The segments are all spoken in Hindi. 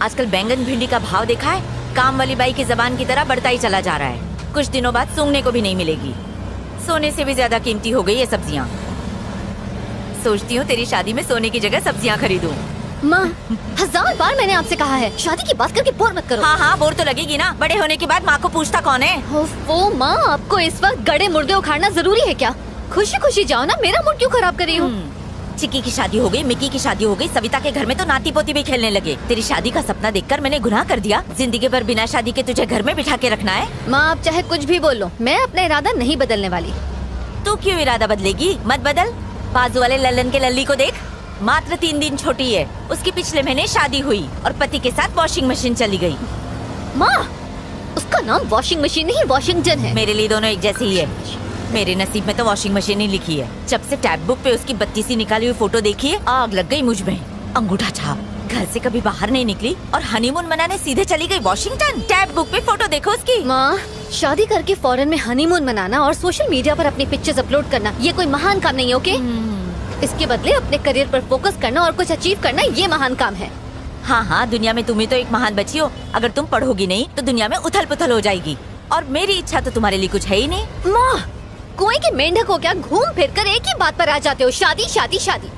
आजकल बैंगन भिंडी का भाव देखा है? काम वाली बाई की जबान की तरह बढ़ता ही चला जा रहा है। कुछ दिनों बाद सूंघने को भी नहीं मिलेगी। सोने से भी ज्यादा कीमती हो गई ये सब्जियाँ। सोचती हूँ तेरी शादी में सोने की जगह सब्जियाँ खरीदूं। माँ, 1000 बार मैंने आपसे कहा है शादी की बात करके बोर मत करो। हाँ हाँ, बोर तो लगेगी ना। बड़े होने के बाद माँ को पूछता कौन है? वो माँ, आपको इस वक्त गड़े मुर्दे उखाड़ना जरूरी है क्या? खुशी खुशी जाओ ना, मेरा मूड क्यों खराब कर रही हो? चिक्की की शादी हो गई, मिक्की की शादी हो गई, सविता के घर में तो नाती पोती भी खेलने लगे। तेरी शादी का सपना देखकर मैंने गुनाह कर दिया। जिंदगी भर बिना शादी के तुझे घर में बिठा के रखना है? माँ, आप चाहे कुछ भी बोल लो, मैं अपना इरादा नहीं बदलने वाली। तू क्यों इरादा बदलेगी? मत बदल। बाजू वाले लल्लन के लल्ली को देख, मात्र 3 दिन छोटी है। उसकी पिछले महीने शादी हुई और पति के साथ वॉशिंग मशीन चली गई। माँ, उसका नाम वॉशिंग मशीन नहीं वॉशिंगटन है। मेरे लिए दोनों एक जैसे ही है। मेरे नसीब में तो वॉशिंग मशीन ही लिखी है। जब से टैब बुक पे उसकी 32 निकाली हुई फोटो देखी है, आग लग गई मुझ में। अंगूठा छाप, घर से कभी बाहर नहीं निकली और हनीमून मनाने सीधे चली गई वॉशिंगटन। टैब बुक पे फोटो देखो उसकी। माँ, शादी करके फॉरेन में हनीमून मनाना और सोशल मीडिया पर अपनी पिक्चर्स अपलोड करना ये कोई महान काम नहीं है, ओके? इसके बदले अपने करियर पर फोकस करना और कुछ अचीव करना ये महान काम है। हाँ हाँ, दुनिया में तुम ही तो एक महान बच्ची हो। अगर तुम पढ़ोगी नहीं तो दुनिया में उथल पुथल हो जाएगी। और मेरी इच्छा तो तुम्हारे लिए कुछ है ही नहीं। माँ, कुएं के मेंढक हो क्या? घूम फिर कर एक ही बात पर आ जाते हो, शादी शादी शादी।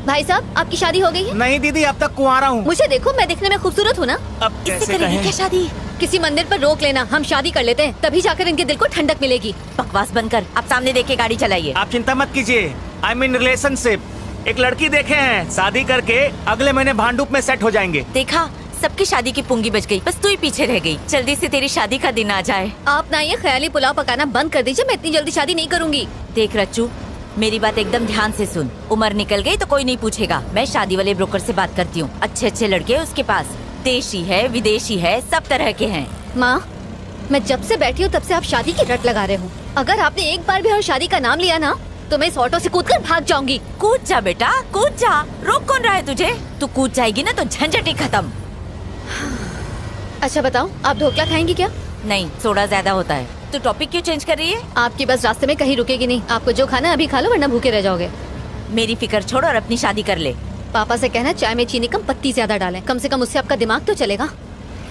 भाई साहब, आपकी शादी हो गई है? नहीं दीदी, अब तक कुंवारा हूँ। मुझे देखो, मैं दिखने में खूबसूरत हूँ ना? अब इससे कैसे करेंगे कहें? क्या शादी? किसी मंदिर पर रोक लेना, हम शादी कर लेते हैं, तभी जाकर इनके दिल को ठंडक मिलेगी। बकवास बंद कर, आप सामने देख के गाड़ी चलाइए। आप चिंता मत कीजिए, आई एम इन रिलेशनशिप। एक लड़की देखे हैं, शादी करके अगले महीने भांडुप में सेट हो जाएंगे। देखा, सबकी शादी की पुंगी बच गई, बस तू ही पीछे रह गई। जल्दी से तेरी शादी का दिन आ जाए। आप ना ये ख्याली पुलाव पकाना बंद कर दीजिए, मैं इतनी जल्दी शादी नहीं करूँगी। देख रच्चू, मेरी बात एकदम ध्यान से सुन। उम्र निकल गई तो कोई नहीं पूछेगा। मैं शादी वाले ब्रोकर से बात करती हूँ। अच्छे अच्छे लड़के उसके पास, देशी है विदेशी है, सब तरह के हैं। माँ, मैं जब से बैठी हूँ तब से आप शादी की रट लगा रहे हो। अगर आपने एक बार भी और शादी का नाम लिया ना तो मैं इस ऑटो से कूदकर भाग जाऊंगी। कूद जा बेटा, कूद जा। रोक कौन रहा है तुझे? तू कूद जाएगी ना तो झंझट ही खत्म। अच्छा बताओ, आप ढोकला खाएंगी क्या? नहीं, सोडा ज्यादा होता है। तू टॉपिक क्यों चेंज कर रही है? आपकी बस रास्ते में कहीं रुकेगी नहीं। आपको जो खाना है अभी खा लो, वरना भूखे रह जाओगे। मेरी फिक्र छोड़ और अपनी शादी कर ले। पापा से कहना चाय में चीनी कम, पत्ती ज्यादा डालें। कम से कम उससे आपका दिमाग तो चलेगा।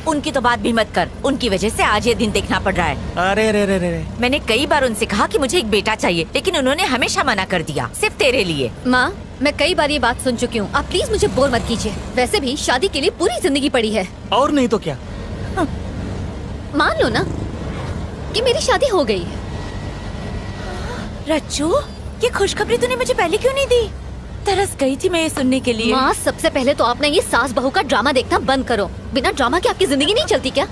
उनकी तो बात भी मत कर। उनकी वजह से आज ये दिन देखना पड़ रहा है। अरे रे रे रे रे। मैंने कई बार उनसे कहा कि मुझे एक बेटा चाहिए, लेकिन उन्होंने हमेशा मना कर दिया, सिर्फ तेरे लिए। माँ, मैं कई बार ये बात सुन चुकी हूँ, आप प्लीज मुझे बोर मत कीजिए। वैसे भी शादी के लिए पूरी जिंदगी पड़ी है। और नहीं तो क्या। मान लो ना कि मेरी शादी हो गई है। रच्चू, ये खुशखबरी तूने मुझे पहले क्यों नहीं दी? तरस गई थी मैं ये सुनने के लिए। माँ, सबसे पहले तो आपने ये सास बहू का ड्रामा देखना बंद करो। बिना ड्रामा के आपकी जिंदगी नहीं चलती क्या?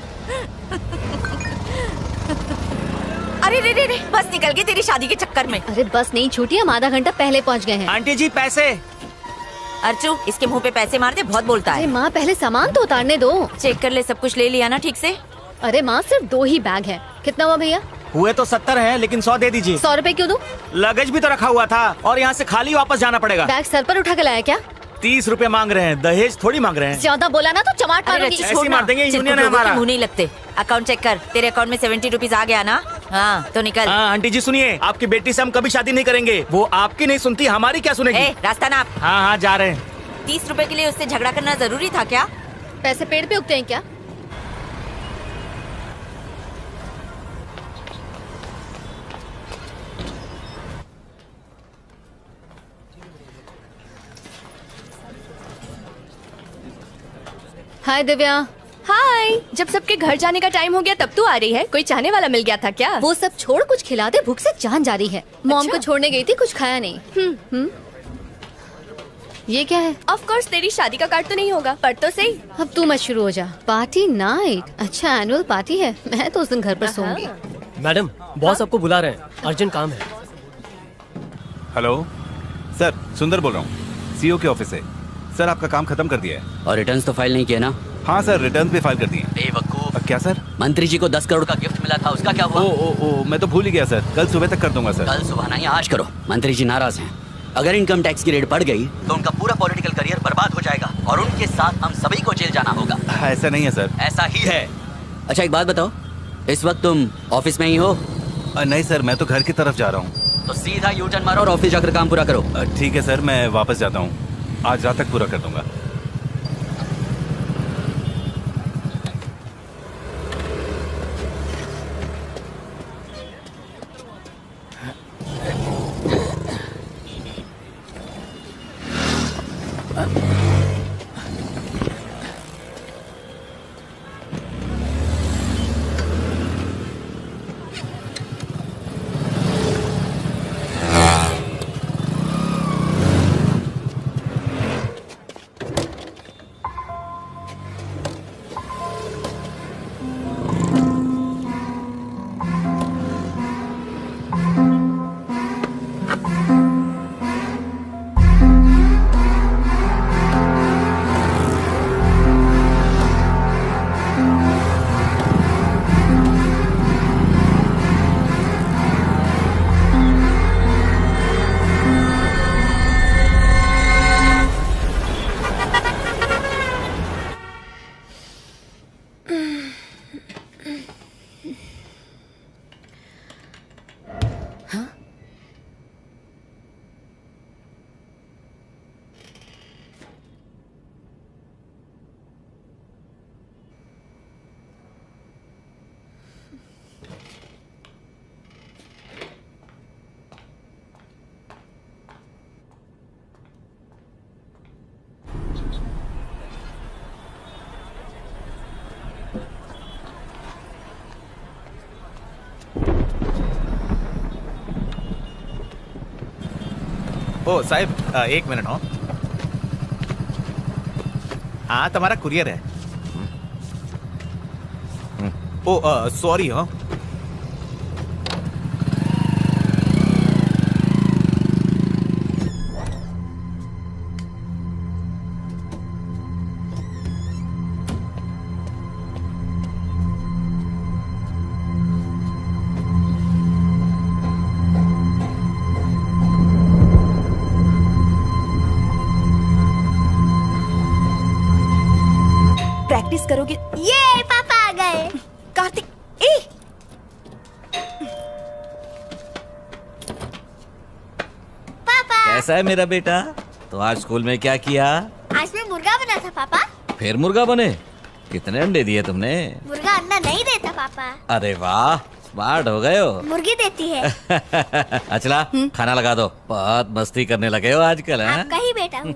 अरे रे रे रे, बस निकल गई तेरी शादी के चक्कर में। अरे बस नहीं छूटी, हम आधा घंटा पहले पहुँच गए हैं। आंटी जी पैसे। अर्चू, इसके मुंह पे पैसे मार दे, बहुत बोलता अरे है। माँ, पहले सामान तो उतारने दो। चेक कर ले, सब कुछ ले लिया ना ठीक से? अरे माँ, सिर्फ 2 ही बैग है। कितना हुआ भैया? हुए तो 70 हैं, लेकिन 100 दे दीजिए। 100 रुपए क्यों दूं? लगेज भी तो रखा हुआ था और यहाँ से खाली वापस जाना पड़ेगा। बैग सर पर उठा के लाया क्या? 30 रुपए मांग रहे हैं, दहेज थोड़ी मांग रहे हैं। ज्यादा बोला ना तो चमाट अरे मारूंगी। रच्चू, ऐसे छोड़ ही ना। मार देंगे, चिरकुट यूनियन है लोगों के हमारा। मुंह नहीं लगते। अकाउंट चेक कर, तेरे अकाउंट में 70 रुपीज आ गया ना? हाँ तो निकल। हाँ आंटी जी सुनिए, आपकी बेटी से हम कभी शादी नहीं करेंगे। वो आपकी नहीं सुनती, हमारी क्या सुनेगी? रास्ता नाप। हाँ हाँ जा रहे हैं। 30 रुपए के लिए उससे झगड़ा करना जरूरी था क्या? पैसे पेड़ पे उगते हैं क्या? हाय दिव्या। हाय, जब सबके घर जाने का टाइम हो गया तब तू आ रही है? कोई चाहने वाला मिल गया था क्या? वो सब छोड़, कुछ खिला दे, भूख से जान जा रही है। मॉम को छोड़ने गई थी, कुछ खाया नहीं। ये क्या है? ऑफ कोर्स तेरी शादी का कार्ड तो नहीं होगा, पर तो सही। अब तू मत शुरू हो जा। Party night? अच्छा, एनुअल पार्टी है। मैं तो उस दिन घर पर सोऊंगी। मैडम, बॉस आपको बुला रहे हैं, अर्जेंट काम है। हेलो सर, सुंदर बोल रहा हूँ, सीईओ के ऑफिस से। सर आपका काम खत्म कर दिया है। और रिटर्न्स तो फाइल नहीं किया ना? हाँ सर, रिटर्न भी फाइल कर दिए। बेवकूफ। क्या सर? मंत्री जी को 10 करोड़ का गिफ्ट मिला था, उसका क्या हुआ? ओ, मैं तो भूल ही गया सर। कल सुबह तक कर दूंगा सर। कल सुबह नहीं, आज करो। मंत्री जी नाराज हैं। अगर इनकम टैक्स की रेट बढ़ गई तो उनका पूरा पॉलिटिकल करियर बर्बाद हो जाएगा और उनके साथ हम सभी को जेल जाना होगा। ऐसा नहीं है सर। ऐसा ही है। अच्छा एक बात बताओ, इस वक्त तुम ऑफिस में ही हो? नहीं सर, मैं तो घर की तरफ जा रहा हूँ। तो सीधा यू टर्न मारो और ऑफिस जाकर काम पूरा करो। ठीक है सर, मैं वापस जाता हूँ। आज रात तक पूरा कर दूंगा। ओ साहब, एक मिनट हो। हाँ, तुम्हारा कुरियर है। ओ सॉरी हो। प्रैक्टिस करोगे? ये पापा आ गए। कार्तिक, ए! पापा, कैसा है मेरा बेटा? तो आज स्कूल में क्या किया? आज मैं मुर्गा बना था पापा। फिर मुर्गा बने? कितने अंडे दिए तुमने? मुर्गा अंडा नहीं देता पापा, अरे वाह, स्मार्ट हो गए हो। मुर्गी देती है। अचला, खाना लगा दो। बहुत मस्ती करने लगे हो आजकल, हैं? आपका ही बेटा हूँ।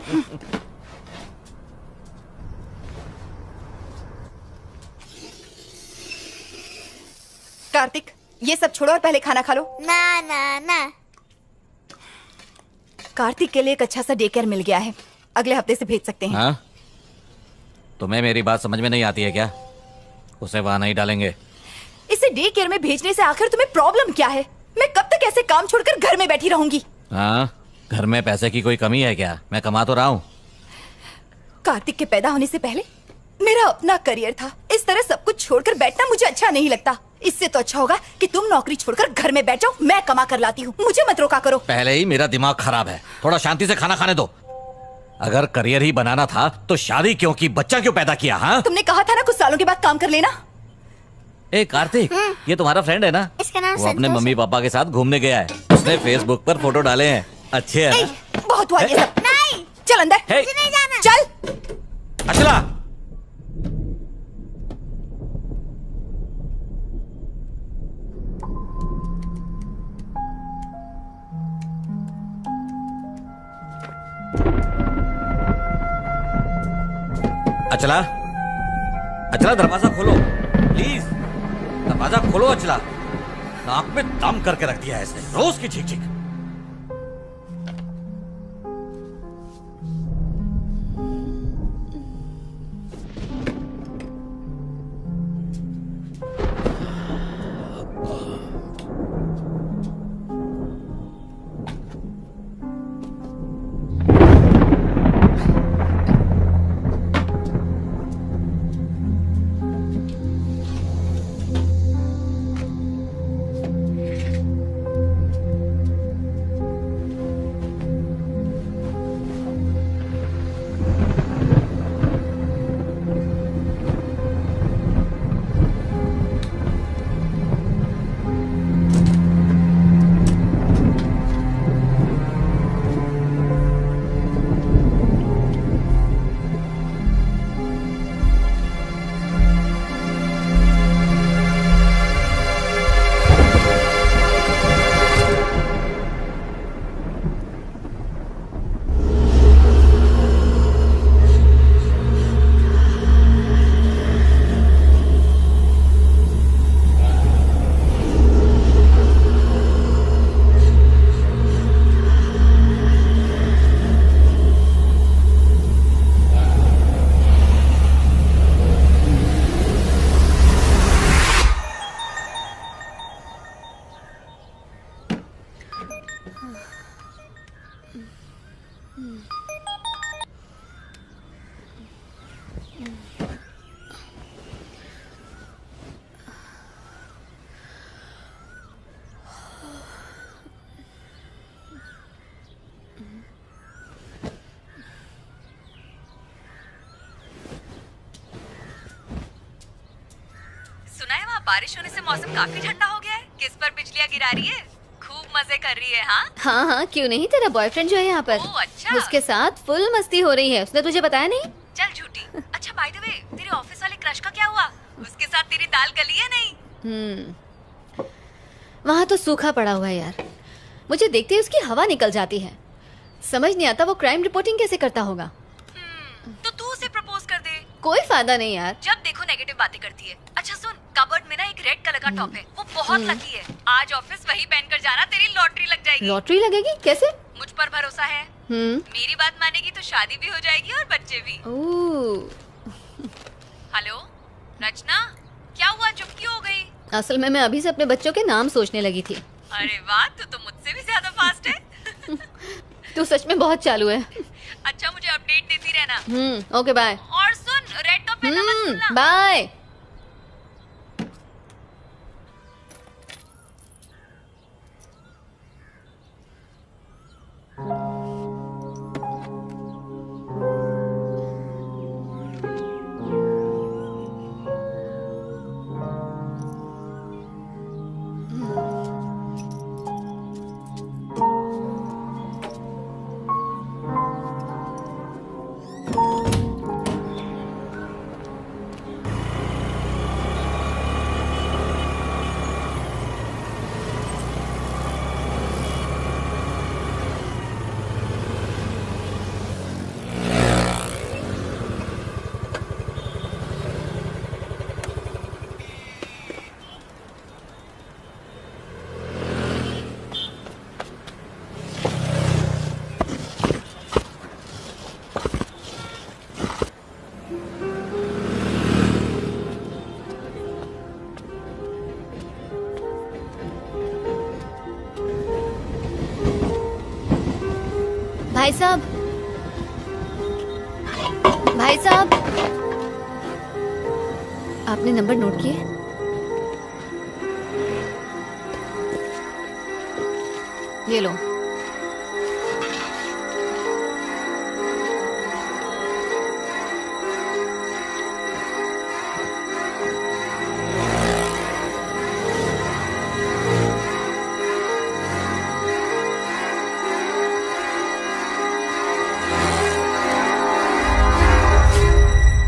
कार्तिक, ये सब छोड़ो और पहले खाना खा लो। ना ना ना। कार्तिक के लिए एक अच्छा सा डे केयर मिल गया है, अगले हफ्ते से भेज सकते हैं। हाँ? तुम्हें मेरी बात समझ में नहीं आती है क्या? उसे वहां नहीं डालेंगे। इसे डे केयर में भेजने से आखिर तुम्हें प्रॉब्लम क्या है? मैं कब तक ऐसे काम छोड़कर घर में बैठी रहूंगी? हाँ, घर में पैसे की कोई कमी है क्या? मैं कमा तो रहा हूँ। कार्तिक के पैदा होने से पहले मेरा अपना करियर था। इस तरह सब कुछ छोड़कर बैठना मुझे अच्छा नहीं लगता। इससे तो अच्छा होगा कि तुम नौकरी छोड़कर घर में बैठ जाओ, मैं कमा कर लाती हूँ। मुझे मत रोका करो। पहले ही मेरा दिमाग खराब है, थोड़ा शांति से खाना खाने दो। अगर करियर ही बनाना था तो शादी क्यों की, बच्चा क्यों पैदा किया? हाँ, तुमने कहा था ना कुछ सालों के बाद काम कर लेना। ए कार्तिक, ये तुम्हारा फ्रेंड है ना? इसका नाम वो अपने संतोष मम्मी है। पापा के साथ घूमने गया है। उसने फेसबुक पर फोटो डाले हैं, अच्छे हैं ना? बहुत हुआ ये सब। नहीं, चल अंदर। हे! मुझे नहीं जाना। चल। अचला, अचला, अचला दरवाजा खोलो प्लीज, दरवाजा खोलो। अचला, नाक में दम करके रख दिया है इसने, रोज की चीख चीख। सुना है वहाँ बारिश होने से मौसम काफी ठंडा हो गया है। किस पर बिजलियाँ गिरा रही है? खूब मजे कर रही है। हाँ हाँ हाँ, क्यों नहीं। तेरा बॉयफ्रेंड जो है यहाँ पर, ओह, अच्छा। उसके साथ फुल मस्ती हो रही है। उसने तुझे बताया नहीं? चल झूठी। अच्छा बाय द वे, तेरे ऑफिस वाले क्रश का क्या हुआ? उसके साथ तेरी दाल गली है नहीं? वहाँ तो सूखा पड़ा हुआ है यार। मुझे देखते ही उसकी हवा निकल जाती है। समझ नहीं आता वो क्राइम रिपोर्टिंग कैसे करता होगा। तो तू उसे प्रपोज कर दे। कोई फायदा नहीं यार। जब देखो नेगेटिव बातें करती है। अच्छा सुन, कबर्ड में ना एक रेड कलर का टॉप है, वो बहुत लकी है। आज ऑफिस वही पहनकर जाना, तेरी लॉटरी लग जाएगी। लॉटरी लगेगी? कैसे? मुझ पर भरोसा है। मेरी बात मानेगी तो शादी भी हो जाएगी और बच्चे भी। हेलो रचना, क्या हुआ, चुप क्यों हो गई? असल में मैं अभी से अपने बच्चों के नाम सोचने लगी थी। अरे वाह, तू तो मुझसे भी ज्यादा फास्ट है। तू सच में बहुत चालू है। अच्छा, मुझे अपडेट देती रहना। Okay bye. और सुन, रेड टॉप पहनना मत भूलना। बाय। भाई साहब, भाई साहब, आपने नंबर नोट किए? ये लो।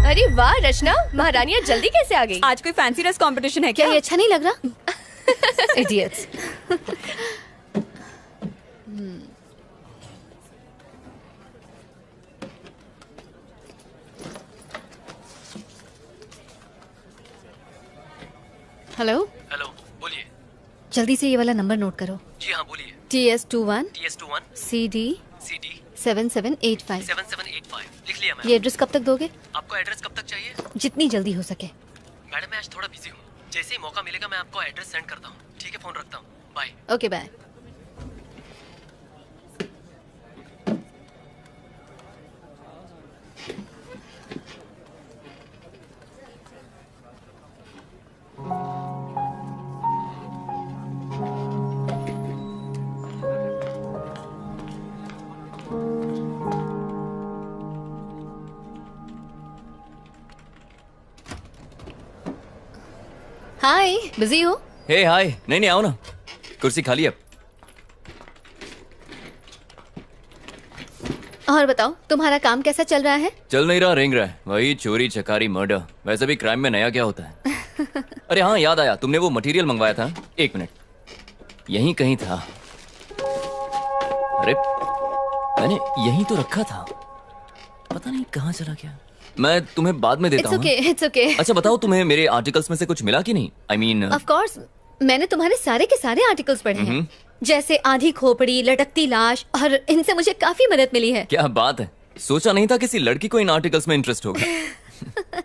अरे वाह रचना, महारानियां जल्दी कैसे आ गई? आज कोई फैंसी ड्रेस कंपटीशन है क्या ये अच्छा नहीं लग रहा? इडियट्स। हेलो हेलो, बोलिए। जल्दी से ये वाला नंबर नोट करो। जी हाँ, बोलिए। TS21 CD 7785। 7785 लिख लिया मैम। ये एड्रेस कब तक दोगे? आपको एड्रेस कब तक चाहिए? जितनी जल्दी हो सके। मैडम मैं आज थोड़ा बिजी हूँ, जैसे ही मौका मिलेगा मैं आपको एड्रेस सेंड करता हूँ। ठीक है, फोन रखता हूँ, bye. Okay bye. Hi, busy हो? हे हाय, नहीं आओ ना, कुर्सी खाली है। और बताओ, तुम्हारा काम कैसा चल रहा है? चल नहीं रहा, रेंग रहा है, वही चोरी चकारी मर्डर। वैसे भी क्राइम में नया क्या होता है? अरे हाँ, याद आया, तुमने वो मटेरियल मंगवाया था। एक मिनट, यहीं कहीं था। अरे मैंने यहीं तो रखा था, पता नहीं कहाँ चला गया। मैं तुम्हें बाद में देता हूँ। It's okay. अच्छा बताओ, तुम्हें मेरे आर्टिकल्स में से कुछ मिला कि नहीं? I mean, Of course, मैंने तुम्हारे सारे के सारे आर्टिकल्स पढ़े हैं, जैसे आधी खोपड़ी, लटकती लाश, और इनसे मुझे काफी मदद मिली है। क्या बात है, सोचा नहीं था किसी लड़की को इन आर्टिकल्स में इंटरेस्ट होगा।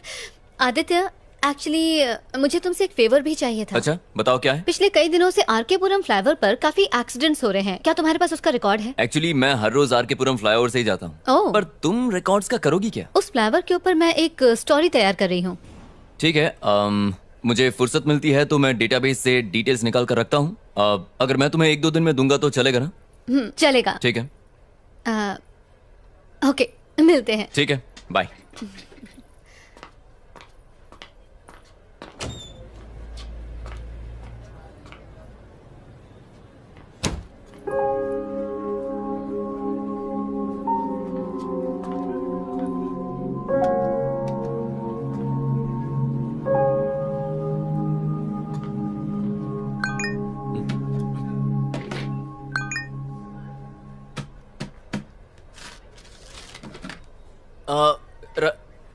आदित्य, एक्चुअली मुझे तुमसे एक फेवर भी चाहिए था। अच्छा बताओ, क्या है? पिछले कई दिनों से आरकेपुरम फ्लाईओवर पर काफी एक्सीडेंट्स हो रहे हैं, क्या तुम्हारे पास उसका रिकॉर्ड है? एक्चुअली मैं हर रोज आरकेपुरम फ्लाईओवर से ही जाता हूँ। ओह। पर तुम रिकॉर्ड्स का करोगी क्या? उस फ्लाईओवर के ऊपर मैं एक स्टोरी तैयार कर रही हूँ। ठीक है, मुझे फुर्सत मिलती है तो मैं डेटाबेस से डिटेल्स निकाल कर रखता हूँ। अगर मैं तुम्हें 1-2 दिन में दूंगा तो चलेगा ना? चलेगा। ठीक है। ओके, मिलते हैं। ठीक है, बाय।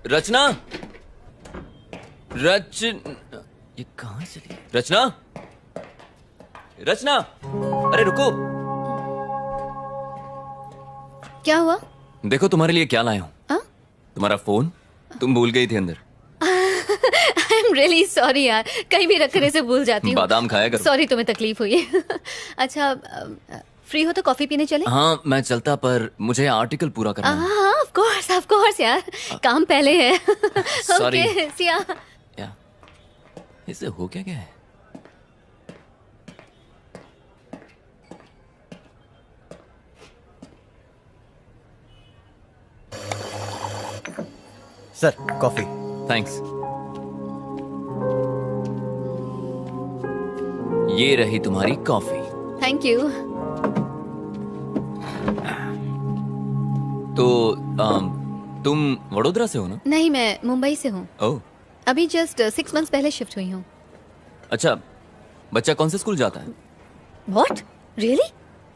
रचना, ये कहाँ चली? रचना, रचना, अरे रुको। क्या हुआ? देखो तुम्हारे लिए क्या लाया हूँ। हाँ? तुम्हारा फोन तुम भूल गई थी अंदर। आई एम रियली सॉरी यार, कहीं भी रखने से भूल जाती हूँ। बादाम खाया करो। सॉरी तुम्हें तकलीफ हुई है। अच्छा फ्री हो तो कॉफी पीने चले? हाँ मैं चलता, पर मुझे आर्टिकल पूरा करना है। हाँ ऑफ कोर्स यार, काम पहले है। Sorry. ओके सिया। क्या इससे हो क्या है? Sir coffee. थैंक्स। ये रही तुम्हारी कॉफी। Thank you. तो तुम वडोदरा से हो ना? नहीं, मैं मुंबई से हूँ। ओह अभी जस्ट 6 months पहले शिफ्ट हुई हूँ। अच्छा, बच्चा कौन से स्कूल जाता है? What really?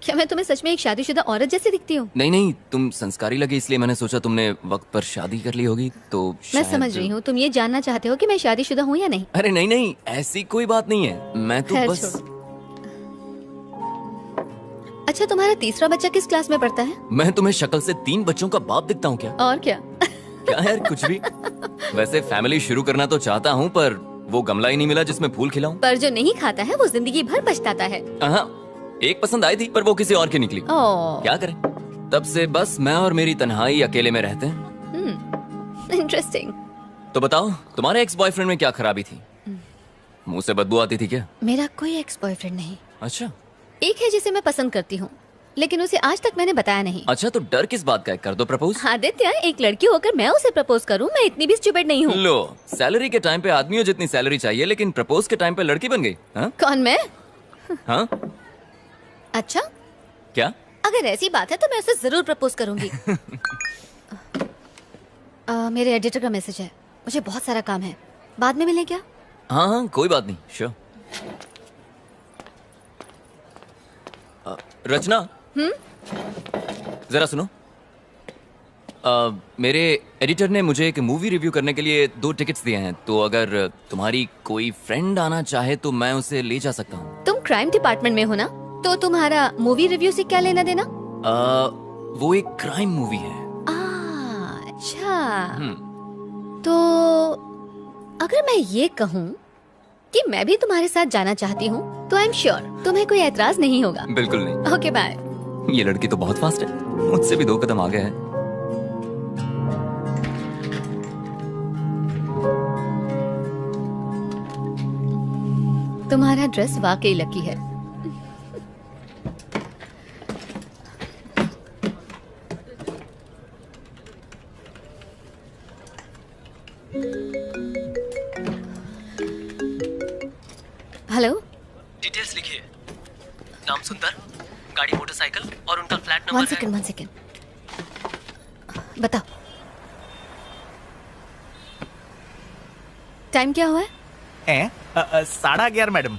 क्या मैं तुम्हें सच में एक शादीशुदा औरत जैसी दिखती हूँ? नहीं, तुम संस्कारी लगे इसलिए मैंने सोचा तुमने वक्त पर शादी कर ली होगी तो मैं शायद... समझ रही हूँ, तुम ये जानना चाहते हो कि मैं शादीशुदा हूँ या नहीं? अरे नहीं, ऐसी कोई बात नहीं है। मैं तो खैर बस... छोड़ो। अच्छा तुम्हारा तीसरा बच्चा किस क्लास में पढ़ता है? मैं तुम्हें शक्ल से 3 बच्चों का बाप दिखता हूँ क्या? और क्या? क्या यार, कुछ भी। वैसे फैमिली शुरू करना तो चाहता हूँ, पर वो गमला ही नहीं मिला जिसमें फूल खिलाऊं। पर जो नहीं खाता है वो जिंदगी भर पछताता है। हाँ, एक पसंद आई थी पर वो किसी और की निकली। ओह। क्या करें, तब से बस मैं और मेरी तन्हाई अकेले में रहते हैं। इंटरेस्टिंग। तो बताओ, तुम्हारे एक्स बॉयफ्रेंड में क्या खराबी थी? मुंह से बदबू आती थी क्या? मेरा कोई एक्स बॉयफ्रेंड नहीं। अच्छा। एक है जिसे मैं पसंद करती हूँ, लेकिन उसे आज तक मैंने बताया नहीं। अच्छा, तो डर किस बात का है? कर दो प्रपोज। आदित्य, एक लड़की होकर मैं उसे प्रपोज करूँ? मैं इतनी भी स्टूपिड नहीं हूँ। लो, सैलरी के टाइम पे आदमियों जितनी सैलरी चाहिए, लेकिन प्रपोज के टाइम पे लड़की बन गई। हाँ? कौन, मैं? हाँ? अच्छा, क्या? अगर ऐसी बात है तो मैं उसे जरूर प्रपोज करूंगी। मेरे एडिटर का मैसेज है, मुझे बहुत सारा काम है, बाद में मिलें क्या? हाँ, कोई बात नहीं, श्योर। रचना, जरा सुनो। मेरे एडिटर ने मुझे एक मूवी रिव्यू करने के लिए 2 टिकट्स दिए हैं, तो अगर तुम्हारी कोई फ्रेंड आना चाहे तो मैं उसे ले जा सकता हूँ। तुम क्राइम डिपार्टमेंट में हो ना, तो तुम्हारा मूवी रिव्यू से क्या लेना देना? वो एक क्राइम मूवी है। अच्छा। तो अगर मैं ये कहूँ कि मैं भी तुम्हारे साथ जाना चाहती हूँ तो आई एम श्योर तुम्हें कोई एतराज नहीं होगा। बिल्कुल नहीं। Okay bye. ये लड़की तो बहुत फास्ट है, मुझसे भी 2 कदम आगे है। तुम्हारा ड्रेस वाकई लकी है। हेलो, डिटेल्स लिखिए। नाम सुंदर, गाड़ी मोटरसाइकिल और उनका फ्लैट नंबर है। 1 सेकंड। बताओ टाइम क्या हुआ है? 11:30 मैडम।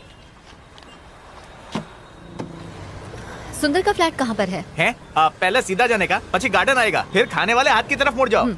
सुंदर का फ्लैट कहाँ पर है? पहले सीधा जाने का, પછી गार्डन आएगा, फिर खाने वाले हाथ की तरफ मुड़ जाओ।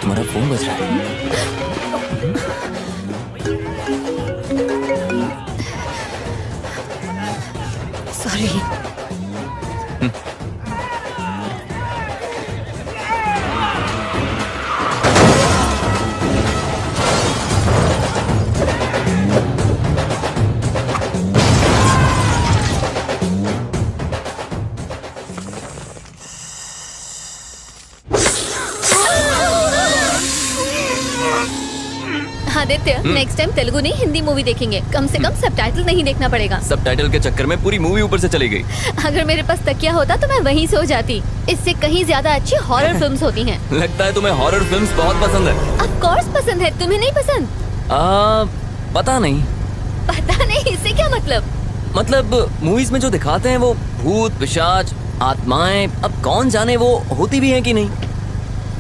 तुम्हारा फोन बज रहा है। Sorry. Aditya, next time Telugu नहीं हिंदी मूवी देखेंगे। कम से कम सबटाइटल नहीं देखना पड़ेगा। सबटाइटल के चक्कर में पूरी मूवी ऊपर से चली गई। अगर मेरे पास तकिया होता तो मैं वहीं सो जाती। इससे कहीं ज्यादा अच्छी हॉरर फिल्म्स होती हैं। लगता है तुम्हें हॉरर फिल्म्स बहुत पसंद है। ऑफ कोर्स पसंद है, तुम्हें नहीं पसंद? पता नहीं। पता नहीं, इससे क्या मतलब? मतलब मूवीज में जो दिखाते हैं वो भूत, पिशाच, आत्माएं, अब कौन जाने वो होती भी हैं कि नहीं।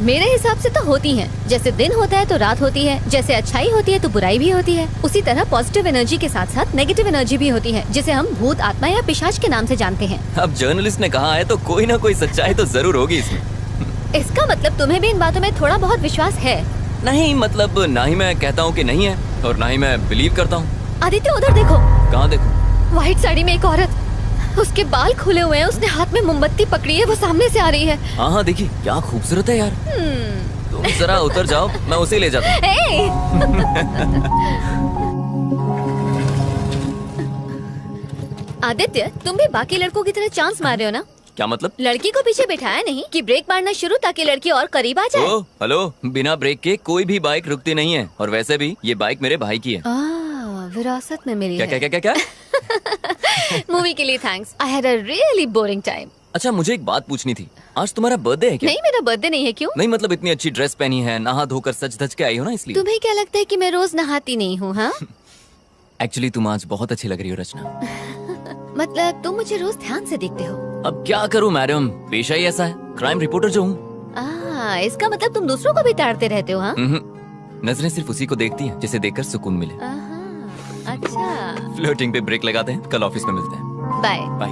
मेरे हिसाब से तो होती हैं। जैसे दिन होता है तो रात होती है, जैसे अच्छाई होती है तो बुराई भी होती है, उसी तरह पॉजिटिव एनर्जी के साथ साथ नेगेटिव एनर्जी भी होती है, जिसे हम भूत, आत्मा या पिशाच के नाम से जानते हैं। अब जर्नलिस्ट ने कहा है तो कोई ना कोई सच्चाई तो जरूर होगी इसमें। इसका मतलब तुम्हें भी इन बातों में थोड़ा बहुत विश्वास है? नहीं, मतलब ना ही मैं कहता हूँ कि नहीं है और ना ही मैं बिलीव करता हूँ। आदित्य, उधर देखो। कहाँ देखो? व्हाइट साड़ी में एक औरत, उसके बाल खुले हुए हैं, उसने हाथ में मोमबत्ती पकड़ी है, वो सामने से आ रही है। हाँ हाँ, देखिए क्या खूबसूरत है यार। तुम जरा उतर जाओ, मैं उसे ले जाता हूँ। आदित्य, तुम भी बाकी लड़कों की तरह चांस मार रहे हो ना? क्या मतलब? लड़की को पीछे बिठाया नहीं कि ब्रेक मारना शुरू ताकि लड़की और करीब आ जाए। ओ, हेलो, बिना ब्रेक के कोई भी बाइक रुकती नहीं है और वैसे भी ये बाइक मेरे भाई की है। विरासत में मिली क्या, है। क्या क्या क्या क्या? मूवी के लिए thanks. I had a really boring time. अच्छा, मुझे एक बात पूछनी थी। आज तुम्हारा बर्थडे है क्या? नहीं, मेरा बर्थडे नहीं है। क्यों? नहीं, मतलब इतनी अच्छी ड्रेस पहनी है, नहा धोकर सज धज के आई हो ना, इसलिए। तुम्हें क्या लगता है कि मैं रोज नहाती नहीं हूँ? हाँ, एक्चुअली तुम आज बहुत अच्छी लग रही हो रचना। मतलब तुम मुझे रोज ध्यान से देखते हो। अब क्या करूं मैडम, पेशा ही ऐसा है, क्राइम रिपोर्टर जो हूँ। इसका मतलब तुम दूसरों को भी ताड़ते रहते हो? हाँ, नजरें सिर्फ उसी को देखती हैं जिसे देखकर सुकून मिले। अच्छा, फ्लर्टिंग पे ब्रेक लगाते हैं, कल ऑफिस में मिलते हैं। Bye bye.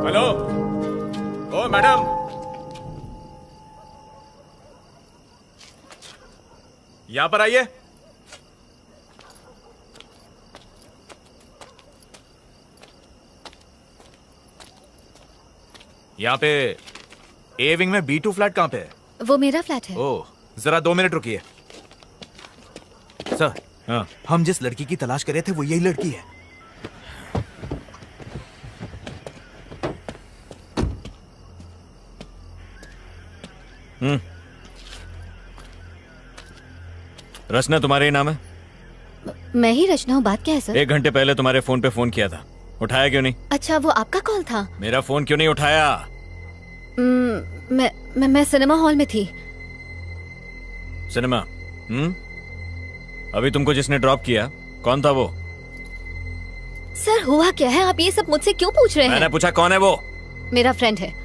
Hello, oh madam, यहाँ पर आइए। यहाँ पे ए विंग में B2 फ्लैट कहाँ पे है? वो मेरा फ्लैट है। ओह, जरा 2 मिनट रुकिए। सर, हाँ, हम जिस लड़की की तलाश कर रहे थे वो यही लड़की है। रचना तुम्हारे ही नाम है? मैं ही रचना हूँ। बात क्या है सर? 1 घंटे पहले तुम्हारे फोन पे फोन किया था, उठाया क्यों नहीं? अच्छा, वो आपका कॉल था? मेरा फोन क्यों नहीं उठाया? मैं सिनेमा हॉल में थी। सिनेमा? अभी तुमको जिसने ड्रॉप किया कौन था वो? सर, हुआ क्या है? आप ये सब मुझसे क्यों पूछ रहे हैं? मैंने पूछा कौन है वो? मेरा फ्रेंड है।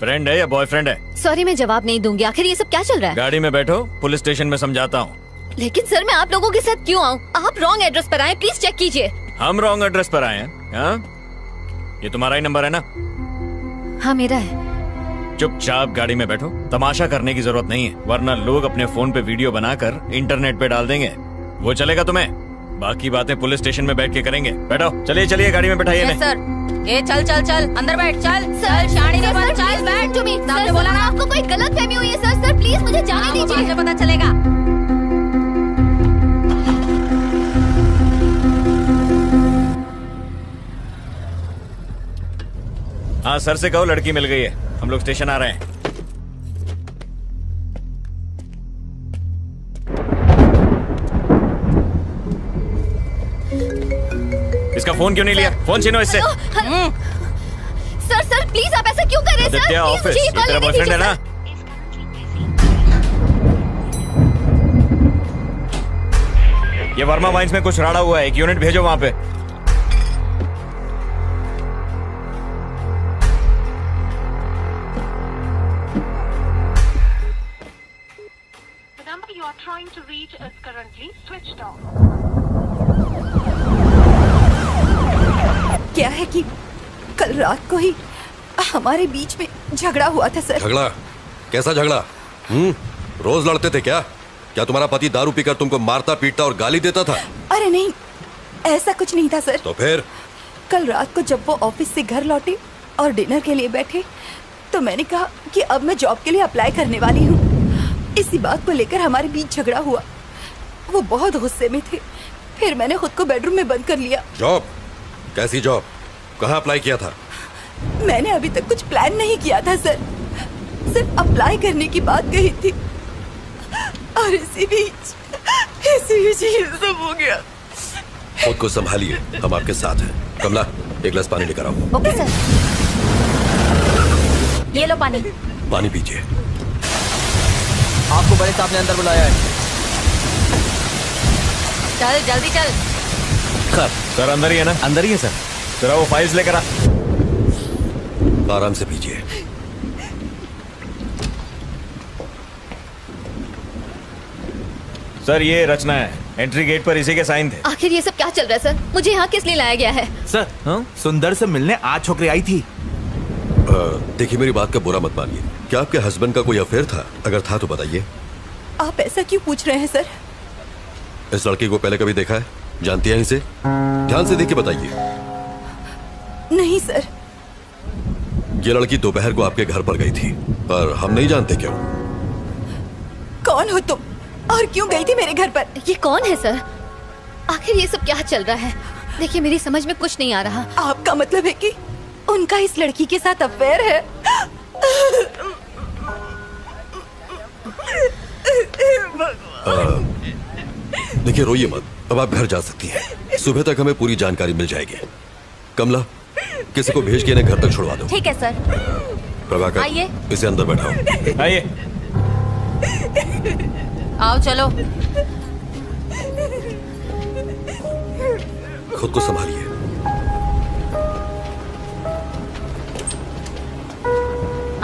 फ्रेंड है या बॉयफ्रेंड है? सॉरी, मैं जवाब नहीं दूंगी। आखिर ये सब क्या चल रहा है? गाड़ी में बैठो, पुलिस स्टेशन में समझाता हूँ। लेकिन सर, मैं आप लोगों के साथ क्यों आऊँ? आप रॉन्ग एड्रेस पर आए, प्लीज चेक कीजिए। हम रॉन्ग एड्रेस पर आए हैं? हाँ? ये तुम्हारा ही नंबर है ना? हाँ, मेरा है। चुपचाप गाड़ी में बैठो, तमाशा करने की जरूरत नहीं है, वरना लोग अपने फोन पे वीडियो बनाकर इंटरनेट पे डाल देंगे। वो चलेगा तुम्हें? बाकी बातें पुलिस स्टेशन में बैठ के करेंगे। बैठो, चलिए चलिए, गाड़ी में बैठाइए। Yes sir. ए चल चल चल, अंदर बैठ, चल चल, शानी नहीं बन, चल बैठ। सर, बोला ना आपको कोई गलत फहमी हुई है। सर सर, प्लीज मुझे जाने दीजिए। बाद में पता चलेगा। हाँ, सर से कहो लड़की मिल गई है, हम लोग स्टेशन आ रहे हैं। इसका फोन क्यों नहीं लिया? फोन छीनो इससे। सर सर, प्लीज आप ऐसा क्यों कर रहे हैं? सर, ऑफिस, मुझे ये तेरा बॉयफ्रेंड है ना? ये वर्मा वाइन्स में कुछ राड़ा हुआ है, एक यूनिट भेजो वहां पे। क्या है कि कल रात को ही हमारे बीच में झगड़ा हुआ था सर। झगड़ा? कैसा झगड़ा? रोज लड़ते थे क्या? क्या तुम्हारा पति दारू पीकर तुमको मारता पीटता और गाली देता था? अरे नहीं, ऐसा कुछ नहीं था सर। तो फिर? कल रात को जब वो ऑफिस से घर लौटे और डिनर के लिए बैठे तो मैंने कहा कि अब मैं जॉब के लिए अप्लाई करने वाली हूँ। इसी बात को लेकर हमारे बीच झगड़ा हुआ। वो बहुत गुस्से में थे। फिर मैंने खुद को बेडरूम में बंद कर लिया। जॉब? कैसी जॉब? कहाँ अप्लाई किया था? मैंने अभी तक कुछ प्लान नहीं किया था सर, सिर्फ अप्लाई करने की बात कही थी और इसी बीच ये सब हो गया। खुद को संभालिए, हम आपके साथ हैं। कमला, एक गिलास पानी लेकर आओ। Okay sir. ये लो पानी। पानी पीजिए। आपको बड़े साहब ने अंदर बुलाया है। चल जल्दी चल। सर अंदर ही है ना? अंदर ही है सर। जरा वो फाइल्स लेकर आ। आराम से पीजिए। सर ये रचना है, एंट्री गेट पर इसी के साइन थे। आखिर ये सब क्या चल रहा है सर? मुझे यहाँ किस लिए लाया गया है? सर सुंदर से मिलने आज छोकरी आई थी। देखिए, मेरी बात का बुरा मत मानिए। क्या आपके हस्बैंड का कोई अफेयर था? अगर था तो बताइए। आप ऐसा क्यों पूछ रहे हैं सर? इस लड़की को पहले कभी देखा है? जानती हैं इसे? ध्यान से देख के बताइए। नहीं सर। ये लड़की दोपहर को आपके घर पर गई थी, पर हम नहीं जानते क्यों। कौन हो तुम और क्यों गई थी मेरे घर पर? ये कौन है सर? आखिर ये सब क्या चल रहा है? देखिए, मेरी समझ में कुछ नहीं आ रहा। आपका मतलब है कि उनका इस लड़की के साथ अफेयर है? देखिए, रोइए मत। अब आप घर जा सकती हैं। सुबह तक हमें पूरी जानकारी मिल जाएगी। कमला, किसी को भेज के इन्हें घर तक छुड़वा दो। ठीक है सर। प्रभाकर, आइए। इसे अंदर बैठाओ। आइए। आओ चलो। खुद को संभालिए।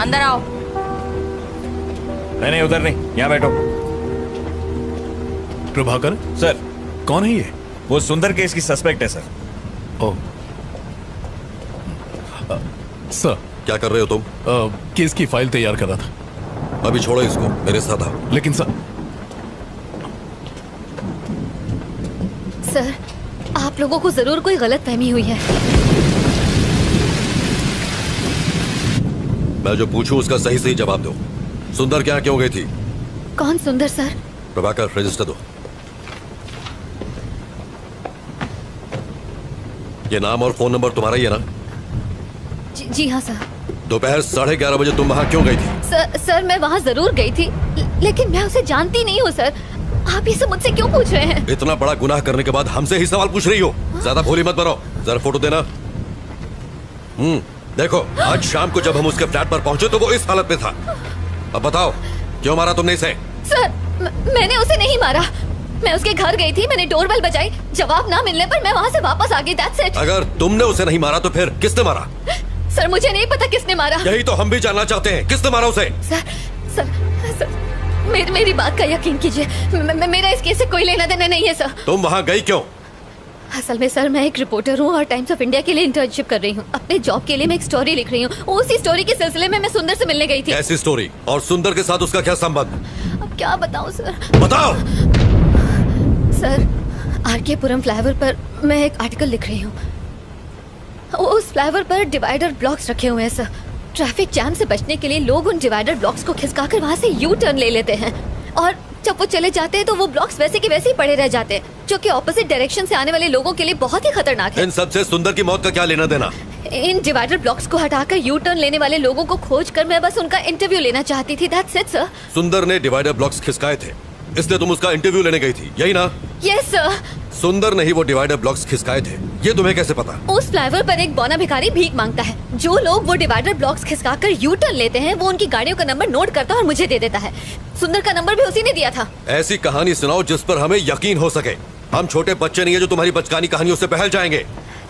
अंदर आओ। नहीं उधर नहीं, यहाँ बैठो। प्रभाकर सर। कौन है ये? वो सुंदर केस की सस्पेक्ट है सर। Oh sir. क्या कर रहे हो तुम? केस की फाइल तैयार कर रहा था। अभी छोड़ो इसको, मेरे साथ आओ। लेकिन सर आप लोगों को जरूर कोई गलत फहमी हुई है। मैं जो पूछूं उसका सही सही जवाब दो। सुंदर क्या क्यों गई थी? कौन सुंदर सर? प्रभाकर, रजिस्टर दो। ये नाम और फोन नंबर तुम्हारा ही है ना? जी हाँ सर। दोपहर 11:30 बजे तुम वहाँ क्यों गई थी? सर मैं वहाँ जरूर गई थी, लेकिन मैं उसे जानती नहीं हूँ सर। आप ये सब मुझसे क्यों पूछ रहे हैं? इतना बड़ा गुनाह करने के बाद हमसे ही सवाल पूछ रही हो? ज्यादा भोली मत बनो। जरा फोटो देना। देखो, आज शाम को जब हम उसके फ्लैट पर पहुंचे तो वो इस हालत में था। अब बताओ, क्यों मारा तुमने इसे? सर मैंने उसे नहीं मारा। मैं उसके घर गई थी, मैंने डोरबेल बजाई, जवाब ना मिलने पर मैं वहाँ से वापस आ गई। That's it। अगर तुमने उसे नहीं मारा तो फिर किसने मारा? सर मुझे नहीं पता किसने मारा। यही तो हम भी जानना चाहते हैं, किसने मारा उसे? सर मेरी बात का यकीन कीजिए, मेरा इस केस से कोई लेना देना नहीं है सर। तुम वहाँ गई क्यों? असल में सर मैं एक रिपोर्टर हूँ और टाइम्स ऑफ इंडिया के लिए इंटर्नशिप कर रही हूँ। अपने जॉब के लिए मैं एक स्टोरी लिख रही हूँ। उसी स्टोरी के सिलसिले में मैं सुंदर से मिलने गई थी। कैसी स्टोरी? और सुंदर के साथ उसका क्या संबंध? अब क्या बताऊँ सर? बताओ। सर आरके पुरम फ्लाईओवर पर मैं एक आर्टिकल लिख रही हूँ। उस फ्लाईओवर पर डिवाइडर ब्लॉक्स रखे हुए हैं सर। ट्रैफिक जैम से बचने के लिए लोग उन डिवाइडर ब्लॉक्स को खिसकाकर वहाँ से यू टर्न ले लेते हैं, और जब वो चले जाते हैं तो वो ब्लॉक्स वैसे के वैसे ही पड़े रह जाते हैं, जो कि ऑपोजिट डायरेक्शन से आने वाले लोगों के लिए बहुत ही खतरनाक है। इन सबसे सुंदर की मौत का क्या लेना देना? इन डिवाइडर ब्लॉक्स को हटाकर यू टर्न लेने वाले लोगों को खोज कर मैं बस उनका इंटरव्यू लेना चाहती थी। That's it, sir। सुंदर ने डिवाइडर ब्लॉक्स खिसकाए थे, इसलिए तुम उसका इंटरव्यू लेने गई थी, यही ना? Yes, sir। सुंदर ने ही वो डिवाइडर ब्लॉक्स खिसकाए थे, ये तुम्हें कैसे पता? उस फ्लाईओवर पर एक बौना भिखारी भीख मांगता है। जो लोग वो डिवाइडर ब्लॉक्स खिसकाकर यू टर्न लेते हैं वो उनकी गाड़ियों का नंबर नोट करता है और मुझे दे देता है। सुंदर का नंबर भी उसी ने दिया था। ऐसी कहानी सुनाओ जिस पर हमें यकीन हो सके। हम छोटे बच्चे नहीं है जो तुम्हारी बचकानी कहानियों से बहल जाएंगे।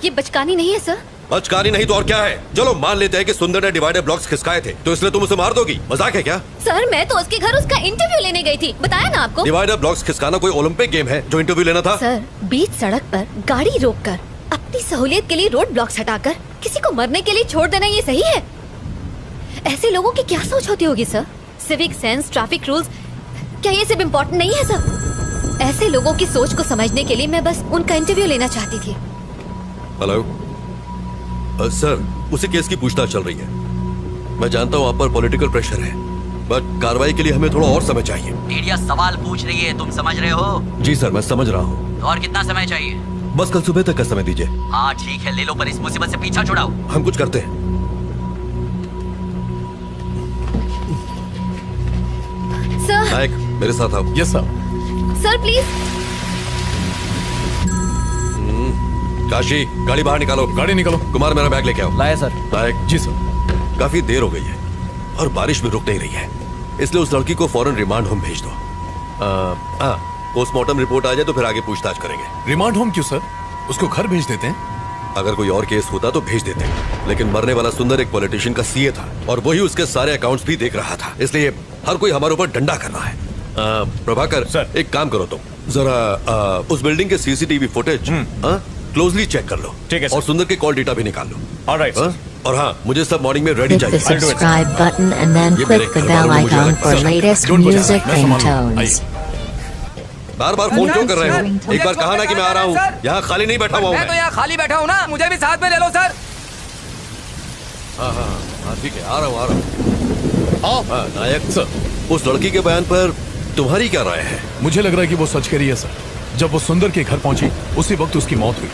ये बचकानी नहीं है सर। बचकानी नहीं तो और क्या है? चलो मान लेते हैं कि सुंदर ने डिवाइडर ब्लॉक्स खिसकाए थे, तो इसलिए तुम उसे मार दोगी? मजाक है क्या? सर मैं तो उसके घर उसका इंटरव्यू लेने गई थी, बताया ना आपको। डिवाइडर ब्लॉक्स खिसकाना कोई ओलंपिक गेम है जो इंटरव्यू लेना था? सर बीच सड़क पर गाड़ी रोककर अपनी सहूलियत के लिए रोड ब्लॉक्स हटाकर किसी को मरने के लिए छोड़ देना ये सही है? ऐसे लोगों की क्या सोच होती होगी sir? Civic sense, traffic rules, क्या ये सब इम्पोर्टेंट नहीं है सर? ऐसे लोगों की सोच को समझने के लिए मैं बस उनका इंटरव्यू लेना चाहती थी। हेलो सर, उसी केस की पूछताछ चल रही है। मैं जानता हूँ आप पर पॉलिटिकल प्रेशर है, बट कार्रवाई के लिए हमें थोड़ा और समय चाहिए। मीडिया सवाल पूछ रही है, तुम समझ रहे हो? जी सर, मैं समझ रहा हूँ। तो और कितना समय चाहिए? बस कल सुबह तक का समय दीजिए। हाँ ठीक है, ले लो, पर इस मुसीबत से पीछा छुड़ाओ। हम कुछ करते हैं। सर। नायक, मेरे साथ आओ। Yes sir. Sir please. Kashi, गाड़ी बाहर निकालो। गाड़ी निकालो। कुमार, मेरा बैग लेके आओ। लाया सर। नायक। जी सर। काफी देर हो गई है और बारिश भी रुक नहीं रही है, इसलिए उस लड़की को फौरन रिमांड होम भेज दो। पोस्टमार्टम रिपोर्ट आ जाए तो फिर आगे पूछताछ करेंगे। रिमांड होम क्यों सर? उसको घर भेज देते हैं। अगर कोई और केस होता तो भेज देते, लेकिन मरने वाला सुंदर एक पॉलिटिशियन का सीए था और वही उसके सारे अकाउंट्स भी देख रहा था, इसलिए हर कोई हमारे ऊपर डंडा कर रहा है। प्रभाकर सर, एक काम करो तुम जरा उस बिल्डिंग के सीसीटीवी फुटेज क्लोजली चेक कर लो। ठीक है और सुंदर के कॉल डेटा भी निकाल लो। ऑलराइट। और हाँ, मुझे सब मॉर्निंग में रेडी Hit the चाहिए। subscribe button and then ये click मेरे the घर bell वालों ने मुझे icon अलग for पसंद है। latest Don't worry, music मैं संभालूंगा। ringtones. बार बार फोन क्यों कर रहे हो? एक बार कहा ना कि मैं आ रहा हूँ। यहाँ खाली नहीं बैठा हुआ हूँ मैं तो यहाँ खाली बैठा हूँ ना, मुझे भी साथ में ले लो सर। हाँ, ठीक है, आ रहा हूँ। नायक सर, उस लड़की के बयान पर तुम्हारी क्या राय है? मुझे लग रहा है कि वो सच कह रही है सर। जब वो सुंदर के घर पहुंची उसी वक्त उसकी मौत हुई।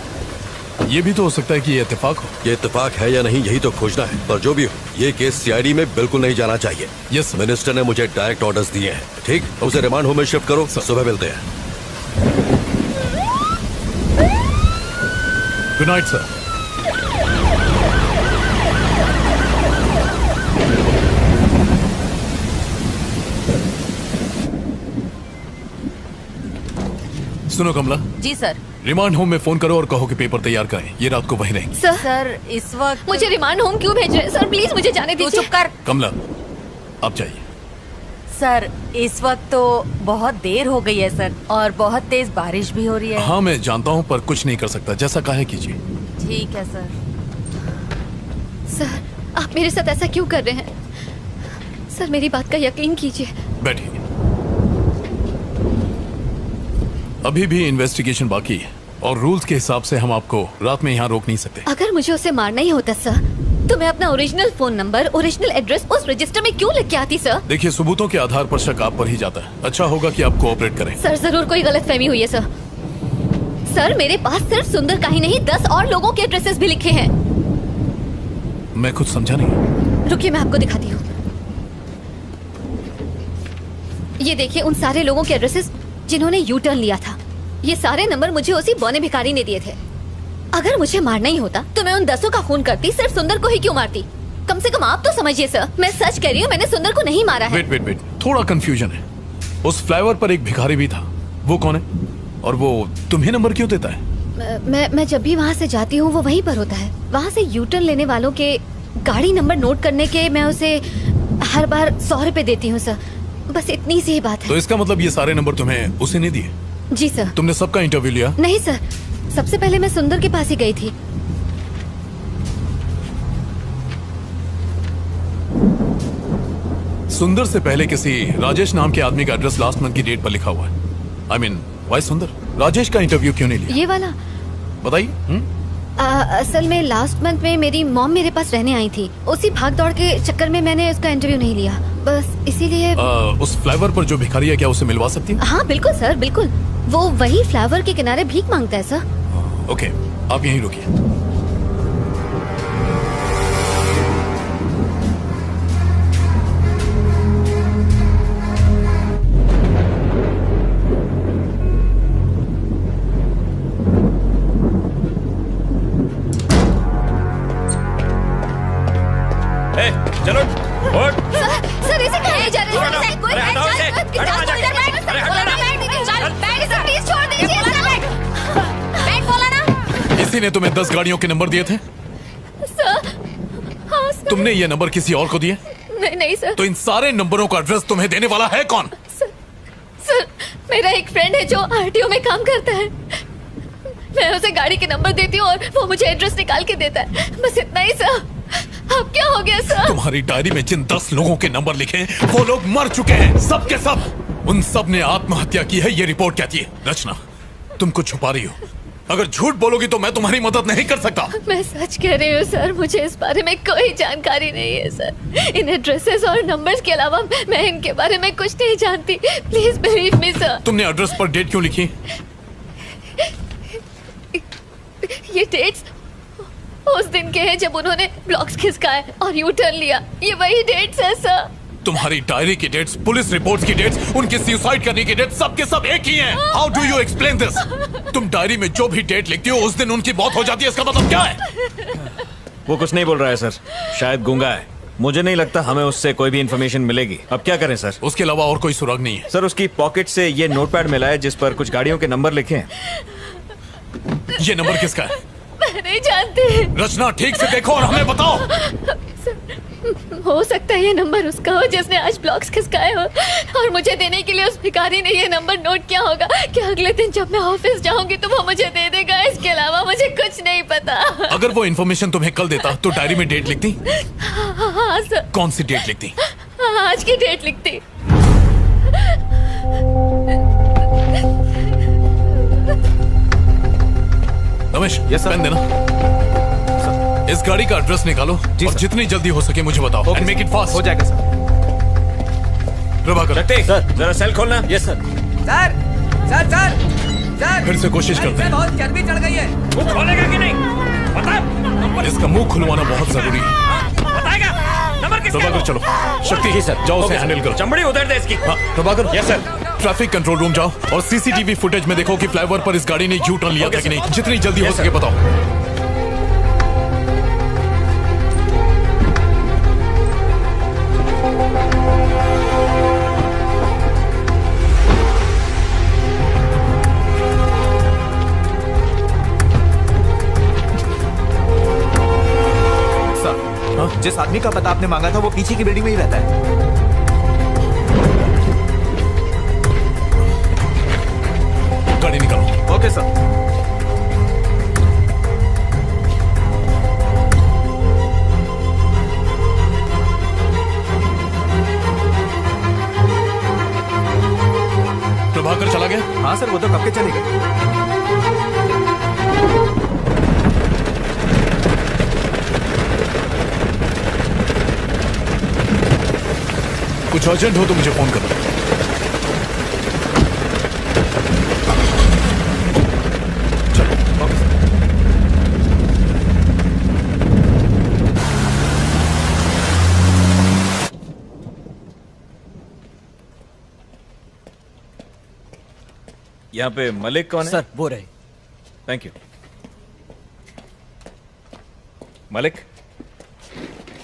ये भी तो हो सकता है कि ये इत्तेफाक हो। ये इत्तेफाक है या नहीं, यही तो खोजना है। पर जो भी हो, ये केस सीआईडी में बिल्कुल नहीं जाना चाहिए। यस, मिनिस्टर ने मुझे डायरेक्ट ऑर्डर्स दिए हैं। ठीक, उसे रिमांड होम में शिफ्ट करो। सुबह मिलते हैं। Good night sir. सुनो कमला। जी सर। रिमांड होम में फोन करो और कहो कि पेपर तैयार करें। ये रात को वहीं रहेंगे। सर इस वक्त मुझे रिमांड होम क्यों भेज रहे हैं? सर प्लीज मुझे जाने दीजिए। चुप कर। कमला, आप जाइए। सर इस वक्त तो बहुत देर हो गई है सर, और बहुत तेज बारिश भी हो रही है। हाँ मैं जानता हूँ, पर कुछ नहीं कर सकता। जैसा कहे कीजिए। ठीक है सर। सर आप मेरे साथ ऐसा क्यों कर रहे हैं? सर मेरी बात का यकीन कीजिए। बैठिए। अभी भी इन्वेस्टिगेशन बाकी है और रूल्स के हिसाब से हम आपको रात में यहाँ रोक नहीं सकते। अगर मुझे उसे मारना ही होता सर, तो मैं अपना original phone number, original address उस रजिस्टर में क्यों लिख के आती सर? देखिए, सबूतों के आधार पर शक आप पर ही जाता है। अच्छा होगा कि आप कोऑपरेट करें। सर जरूर कोई गलतफहमी हुई है सर। सर मेरे पास सिर्फ सुंदर का ही नहीं 10 और लोगों के एड्रेसेस भी लिखे हैं। मैं कुछ समझा नहीं। रुकिए मैं आपको दिखाती हूँ। ये देखिए उन सारे लोगों के एड्रेसेस जिन्होंने यू टर्न लिया था। ये सारे नंबर मुझे उसी बौने भिखारी ने दिए थे। अगर मुझे मारना ही होता तो मैं उन 10 का खून करती, सिर्फ सुंदर को ही क्यों मारती? कम से कम आप तो समझिए सर, मैं सच कह रही हूँ, मैंने सुंदर को नहीं मारा है। वेट, थोड़ा कंफ्यूजन है। उस फ्लाईओवर पर एक भिखारी भी था, वो कौन है? और वो तुम्हें नंबर क्यों देता है? मैं जब भी वहाँ से जाती हूँ वो वहीं पर होता है। वहाँ से यू टर्न लेने वालों के गाड़ी नंबर नोट करने के मैं उसे हर बार 100 रुपए देती हूँ सर। बस इतनी सी ही बात है। तो इसका मतलब ये सारे नंबर तुम्हें उसे नहीं दिए? जी सर। तुमने सबका इंटरव्यू लिया? नहीं सर, सबसे पहले मैं सुंदर के पास ही गई थी। सुंदर से पहले किसी राजेश नाम के आदमी का एड्रेस लास्ट मंथ की डेट पर लिखा हुआ है। I mean, why सुंदर? राजेश का इंटरव्यू क्यों नहीं लिया? ये वाला बताइए। असल में लास्ट मंथ में मेरी मॉम मेरे पास रहने आई थी। उसी भाग दौड़ के चक्कर में मैंने उसका इंटरव्यू नहीं लिया, बस इसीलिए। उस फ्लाईओवर पर जो भिखारी है, क्या उसे मिलवा सकती हैं? हाँ बिल्कुल सर, बिल्कुल। वो वही फ्लाईओवर के किनारे भीख मांगता है सर। ओके, आप यहीं रुकिए। चलो सर इसे कहाँ ले जा रहे हैं? कोई प्लीज छोड़ दीजिए। इसी ने तुम्हें 10 गाड़ियों के नंबर दिए थे? सर हाँ सर। तुमने ये नंबर किसी और को दिए? नहीं सर। तो इन सारे नंबरों का एड्रेस तुम्हें देने वाला है कौन? सर मेरा एक फ्रेंड है जो आरटीओ में काम करता है। मैं उसे गाड़ी के नंबर देती हूँ और वो मुझे एड्रेस निकाल के देता है, बस इतना ही सर। अब क्या हो गया सर? तुम्हारी डायरी में जिन 10 लोगों के नंबर लिखे हैं वो लोग मर चुके हैं, सब के सब। उन सब ने आत्महत्या की है, ये रिपोर्ट कहती है। रचना, तुम कुछ छुपा रही हो। अगर झूठ बोलोगी तो मैं तुम्हारी मदद नहीं कर सकता। मैं सच कह रही हूँ सर, मुझे इस बारे में कोई जानकारी नहीं है सर। इन एड्रेसेस और नंबर्स के अलावा मैं इनके बारे में कुछ नहीं जानती। Please believe me sir. तुमने एड्रेस पर डेट क्यों लिखी? ये डेट्स उस दिन के हैं जब उन्होंने ब्लॉक्स खिसकाए और यू टर्न लिया। ये वही डेट्स है सर। तुम्हारी डायरी की डेट्स, पुलिस रिपोर्ट्स की डेट्स, उनके सुसाइड करने की डेट्स, सबके सब एक ही हैं। How do you explain this? तुम डायरी में जो भी डेट लिखती हो उस दिन उनकी मौत हो जाती है, इसका मतलब क्या है? वो कुछ नहीं बोल रहा है सर, शायद गूंगा है। मुझे नहीं लगता हमें उससे कोई भी इंफॉर्मेशन मिलेगी। अब क्या करें सर? उसके अलावा और कोई सुराग नहीं है सर। उसकी पॉकेट से ये नोटपैड मिला है जिस पर कुछ गाड़ियों के नंबर लिखे हैं। ये नंबर किसका है? मैं नहीं जानती। रचना, ठीक से देखो और हमें बताओ। हो सकता है ये नंबर उसका हो जिसने आज ब्लॉक्स खिसकाए हो, और मुझे देने के लिए उस भिखारी ने ये नंबर नोट किया होगा कि अगले दिन जब मैं ऑफिस जाऊंगी तो वो मुझे दे देगा। इसके अलावा मुझे कुछ नहीं पता। अगर वो इन्फॉर्मेशन तुम्हें कल देता तो डायरी में डेट लिखती? हाँ सर। कौन सी डेट लिखती? आज की डेट लिखती। रमेश, पेन देना। इस गाड़ी का एड्रेस निकालो और जितनी जल्दी हो सके मुझे बताओ। And make it fast. हो जाएगा सर। प्रभाकर, सर जरा सेल खोलना। Yes sir. Sir sir sir sir फिर से कोशिश करते हैं। बहुत चर्बी चढ़ गई है। वो खोलेगा कि नहीं बता। इसका मुंह खुलवाना बहुत जरूरी है। बताएगा नंबर किसका? प्रभाकर चलो। शक्ति जी सर। जाओ उसे हैंडल करो। चमड़ी उधर दे इसकी। हाँ Prabhakar. Yes sir. Traffic control room जाओ और सीसीटीवी फुटेज में देखो कि फ्लाईओवर पर इस गाड़ी ने यू टर्न लिया था कि नहीं। जितनी जल्दी हो सके बताओ। जिस आदमी का पता आपने मांगा था वो पीछे की बिल्डिंग में ही रहता है। गाड़ी निकालो। Okay sir. प्रभाकर चला गया? हाँ सर, वो तो कब के चले गए। कुछ अर्जेंट हो तो मुझे फोन करो। चलो। Okay sir. यहाँ पे मलिक कौन है? सर वो रहे। Thank you. Malik.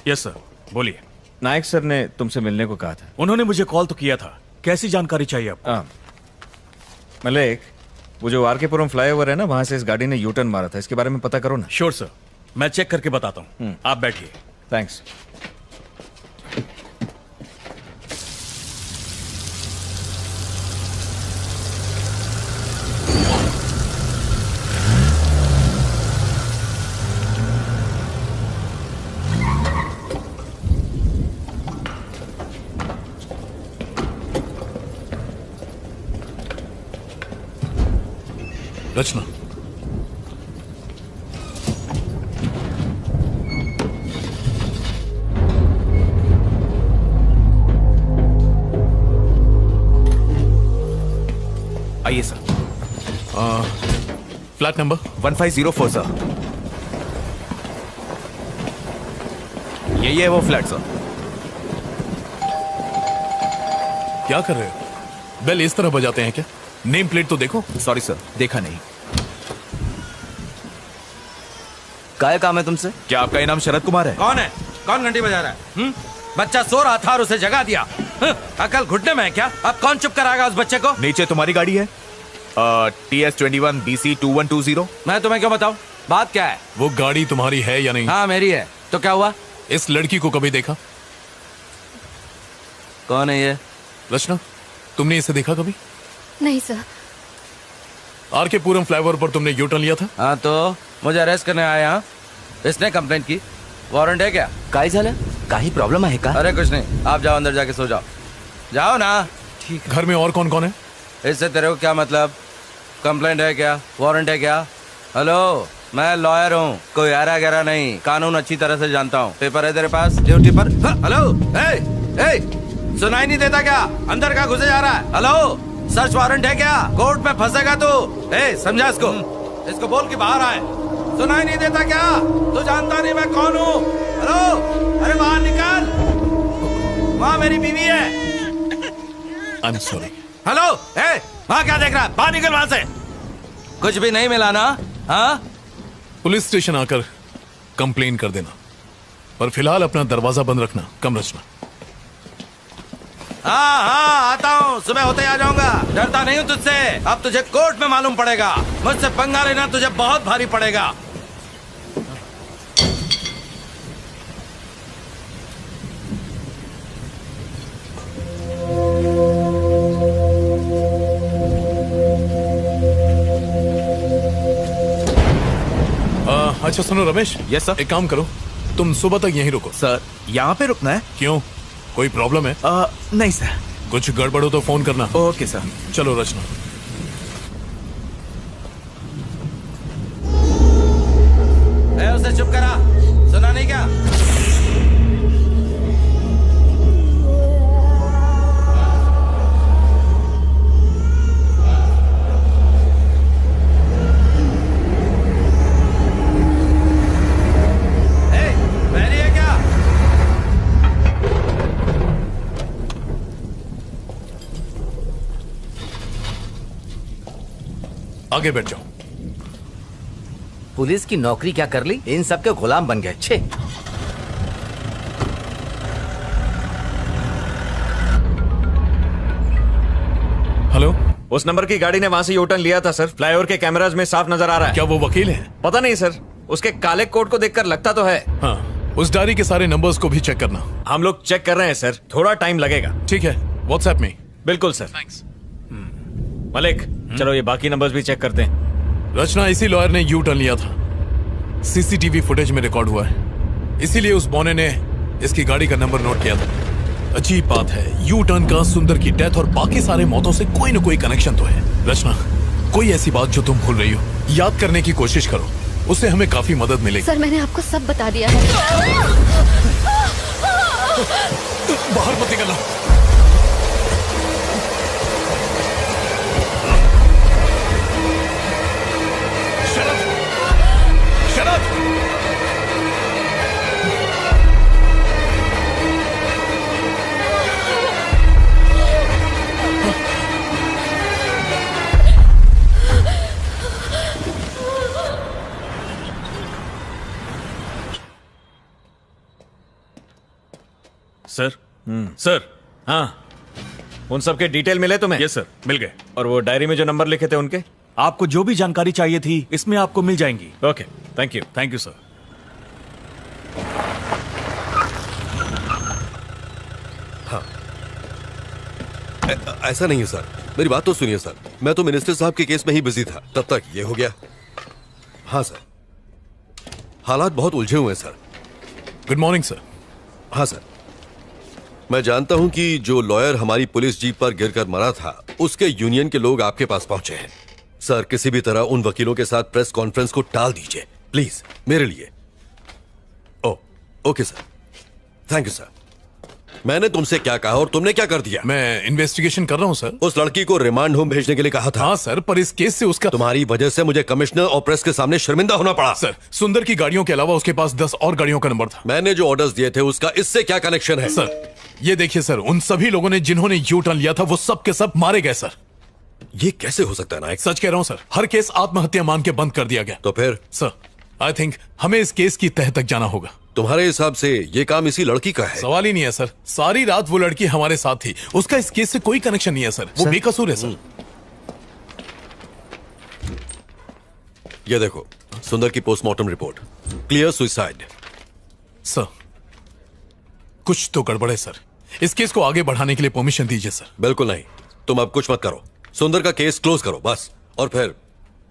Yes sir, बोलिए। नायक सर ने तुमसे मिलने को कहा था। उन्होंने मुझे कॉल तो किया था। कैसी जानकारी चाहिए आपको? मलिक, वो जो आरकेपुरम फ्लाईओवर है ना, वहां से इस गाड़ी ने यू टर्न मारा था, इसके बारे में पता करो ना। श्योर सर, मैं चेक करके बताता हूँ। आप बैठिए। थैंक्स। रचना, आइए सर। Flat number 1504 sir. यही है वो फ्लैट सर। क्या कर रहे हो? बेल इस तरह बजाते हैं क्या? नेम प्लेट तो देखो। सॉरी सर, देखा नहीं। क्या काम है तुमसे? क्या आपका इनाम शरद कुमार है? कौन है? कौन घंटी बजा रहा है? बच्चा सो रहा था और उसे जगा दिया। अकल घुटने में है क्या? अब कौन चुप कराएगा उस बच्चे को? नीचे तुम्हारी गाड़ी है TS21 BC 2120। मैं तुम्हें क्यों बताऊं? बात क्या है? वो गाड़ी तुम्हारी है या नहीं? हाँ मेरी है। तो क्या हुआ? इस लड़की को कभी देखा? कौन है ये? रचना, तुमने इसे देखा कभी? नहीं सर। आरकेपुरम फ्लाईओवर पर तुमने यू टर्न लिया था? हाँ तो मुझे अरेस्ट करने आया यहाँ। इसने कंप्लेंट की। वारंट है क्या? काई झालं? काही प्रॉब्लम आहे का? अरे कुछ नहीं, आप जाओ अंदर जाके सो जाओ। जाओ ना। ठीक। घर में और कौन कौन है? इससे तेरे को क्या मतलब? कंप्लेंट है क्या? वारंट है क्या? हेलो, मैं लॉयर हूँ, कोई आरा गहरा नहीं, कानून अच्छी तरह से जानता हूँ। पेपर है तेरे पास? ड्यूटी पर। हेलो, सुनाई नहीं देता क्या? अंदर का घुसे जा रहा है? हेलो, सर्च वारंट है क्या? कोर्ट में फंसेगा तू। समझा इसको बोल के बाहर आए। सुनाई नहीं देता क्या? तू जानता नहीं मैं कौन हूँ? हेलो, अरे बाहर निकल, वहाँ मेरी बीवी है। I'm sorry. हेलो, वहाँ क्या देख रहा है? बाहर निकल वहाँ से। कुछ भी नहीं मिला ना? हाँ, पुलिस स्टेशन आकर कंप्लेन कर देना, पर फिलहाल अपना दरवाजा बंद रखना। कम रचना। हाँ, आता हूँ, सुबह होते आ जाऊंगा। डरता नहीं हूँ तुझसे। अब तुझे कोर्ट में मालूम पड़ेगा। मुझसे पंगा लेना तुझे बहुत भारी पड़ेगा। अच्छा सुनो रमेश। Yes sir. एक काम करो, तुम सुबह तक यहीं रुको। सर, यहाँ पे रुकना है? क्यों, कोई प्रॉब्लम है? नहीं सर। कुछ गड़बड़ हो तो फोन करना। Okay sir. चलो रचना। उसे चुप करा, सुना नहीं क्या? आगे बैठ जाओ। पुलिस की नौकरी क्या कर ली, इन सब के गुलाम बन गए। छे। हेलो, उस नंबर की गाड़ी ने वहां से यूटर्न लिया था सर। फ्लाईओवर के कैमराज में साफ नजर आ रहा है। क्या वो वकील है? पता नहीं सर, उसके काले कोट को देखकर लगता तो है। हाँ, उस डायरी के सारे नंबर्स को भी चेक करना। हम लोग चेक कर रहे हैं सर, थोड़ा टाइम लगेगा। ठीक है, व्हाट्सएप में। बिल्कुल सर। थैंक्स। मलिक, चलो ये बाकी नंबर्स भी चेक करते हैं। रचना, इसी लॉयर ने यू टर्न लिया था, सीसीटीवी फुटेज में रिकॉर्ड हुआ है, इसीलिए उस बौने ने इसकी गाड़ी का नंबर नोट किया था। अजीब बात है, यू टर्न का सुंदर की डेथ और बाकी सारे मौतों से कोई न कोई कनेक्शन तो है। रचना, कोई ऐसी बात जो तुम भूल रही हो, याद करने की कोशिश करो, उससे हमें काफी मदद मिलेगी। सर, मैंने आपको सब बता दिया है। बाहर मत निकलना। सर, सर, हाँ, उन सब के डिटेल मिले तुम्हें? यस सर, मिल गए। और वो डायरी में जो नंबर लिखे थे उनके? आपको जो भी जानकारी चाहिए थी इसमें आपको मिल जाएंगी। Okay, thank you. Thank you sir. हाँ, ऐसा नहीं है सर, मेरी बात तो सुनिए सर। मैं तो मिनिस्टर साहब के केस में ही बिजी था, तब तक ये हो गया। हाँ सर, हालात बहुत उलझे हुए हैं सर। Good morning sir. हाँ सर, मैं जानता हूं कि जो लॉयर हमारी पुलिस जीप पर गिरकर मरा था, उसके यूनियन के लोग आपके पास पहुंचे हैं। सर, किसी भी तरह उन वकीलों के साथ प्रेस कॉन्फ्रेंस को टाल दीजिए प्लीज, मेरे लिए। Okay sir, thank you sir. मैंने तुमसे क्या कहा और तुमने क्या कर दिया? मैं इन्वेस्टिगेशन कर रहा हूं सर। उस लड़की को रिमांड होम भेजने के लिए कहा था। हाँ सर, पर इस केस से उसका, तुम्हारी वजह से मुझे कमिश्नर और प्रेस के सामने शर्मिंदा होना पड़ा। सर, सुंदर की गाड़ियों के अलावा उसके पास 10 और गाड़ियों का नंबर था। मैंने जो ऑर्डर्स दिए थे उसका इससे क्या कनेक्शन है? सर, ये देखिए सर, उन सभी लोगों ने जिन्होंने यू टर्न लिया था वो सब के सब मारे गए सर। ये कैसे हो सकता है नायक? सच कह रहा हूं सर, हर केस आत्महत्या मान के बंद कर दिया गया। तो फिर? सर, आई थिंक हमें इस केस की तह तक जाना होगा। तुम्हारे हिसाब से ये काम इसी लड़की का है? सवाल ही नहीं है सर, सारी रात वो लड़की हमारे साथ थी, उसका इस केस से कोई कनेक्शन नहीं है सर, वो बेकसूर है सर। ये देखो, सुंदर की postmortem report, clear suicide. Sir, कुछ तो गड़बड़ है सर, इस केस को आगे बढ़ाने के लिए परमिशन दीजिए सर। बिल्कुल नहीं, तुम अब कुछ मत करो, सुंदर का केस क्लोज करो बस। और फिर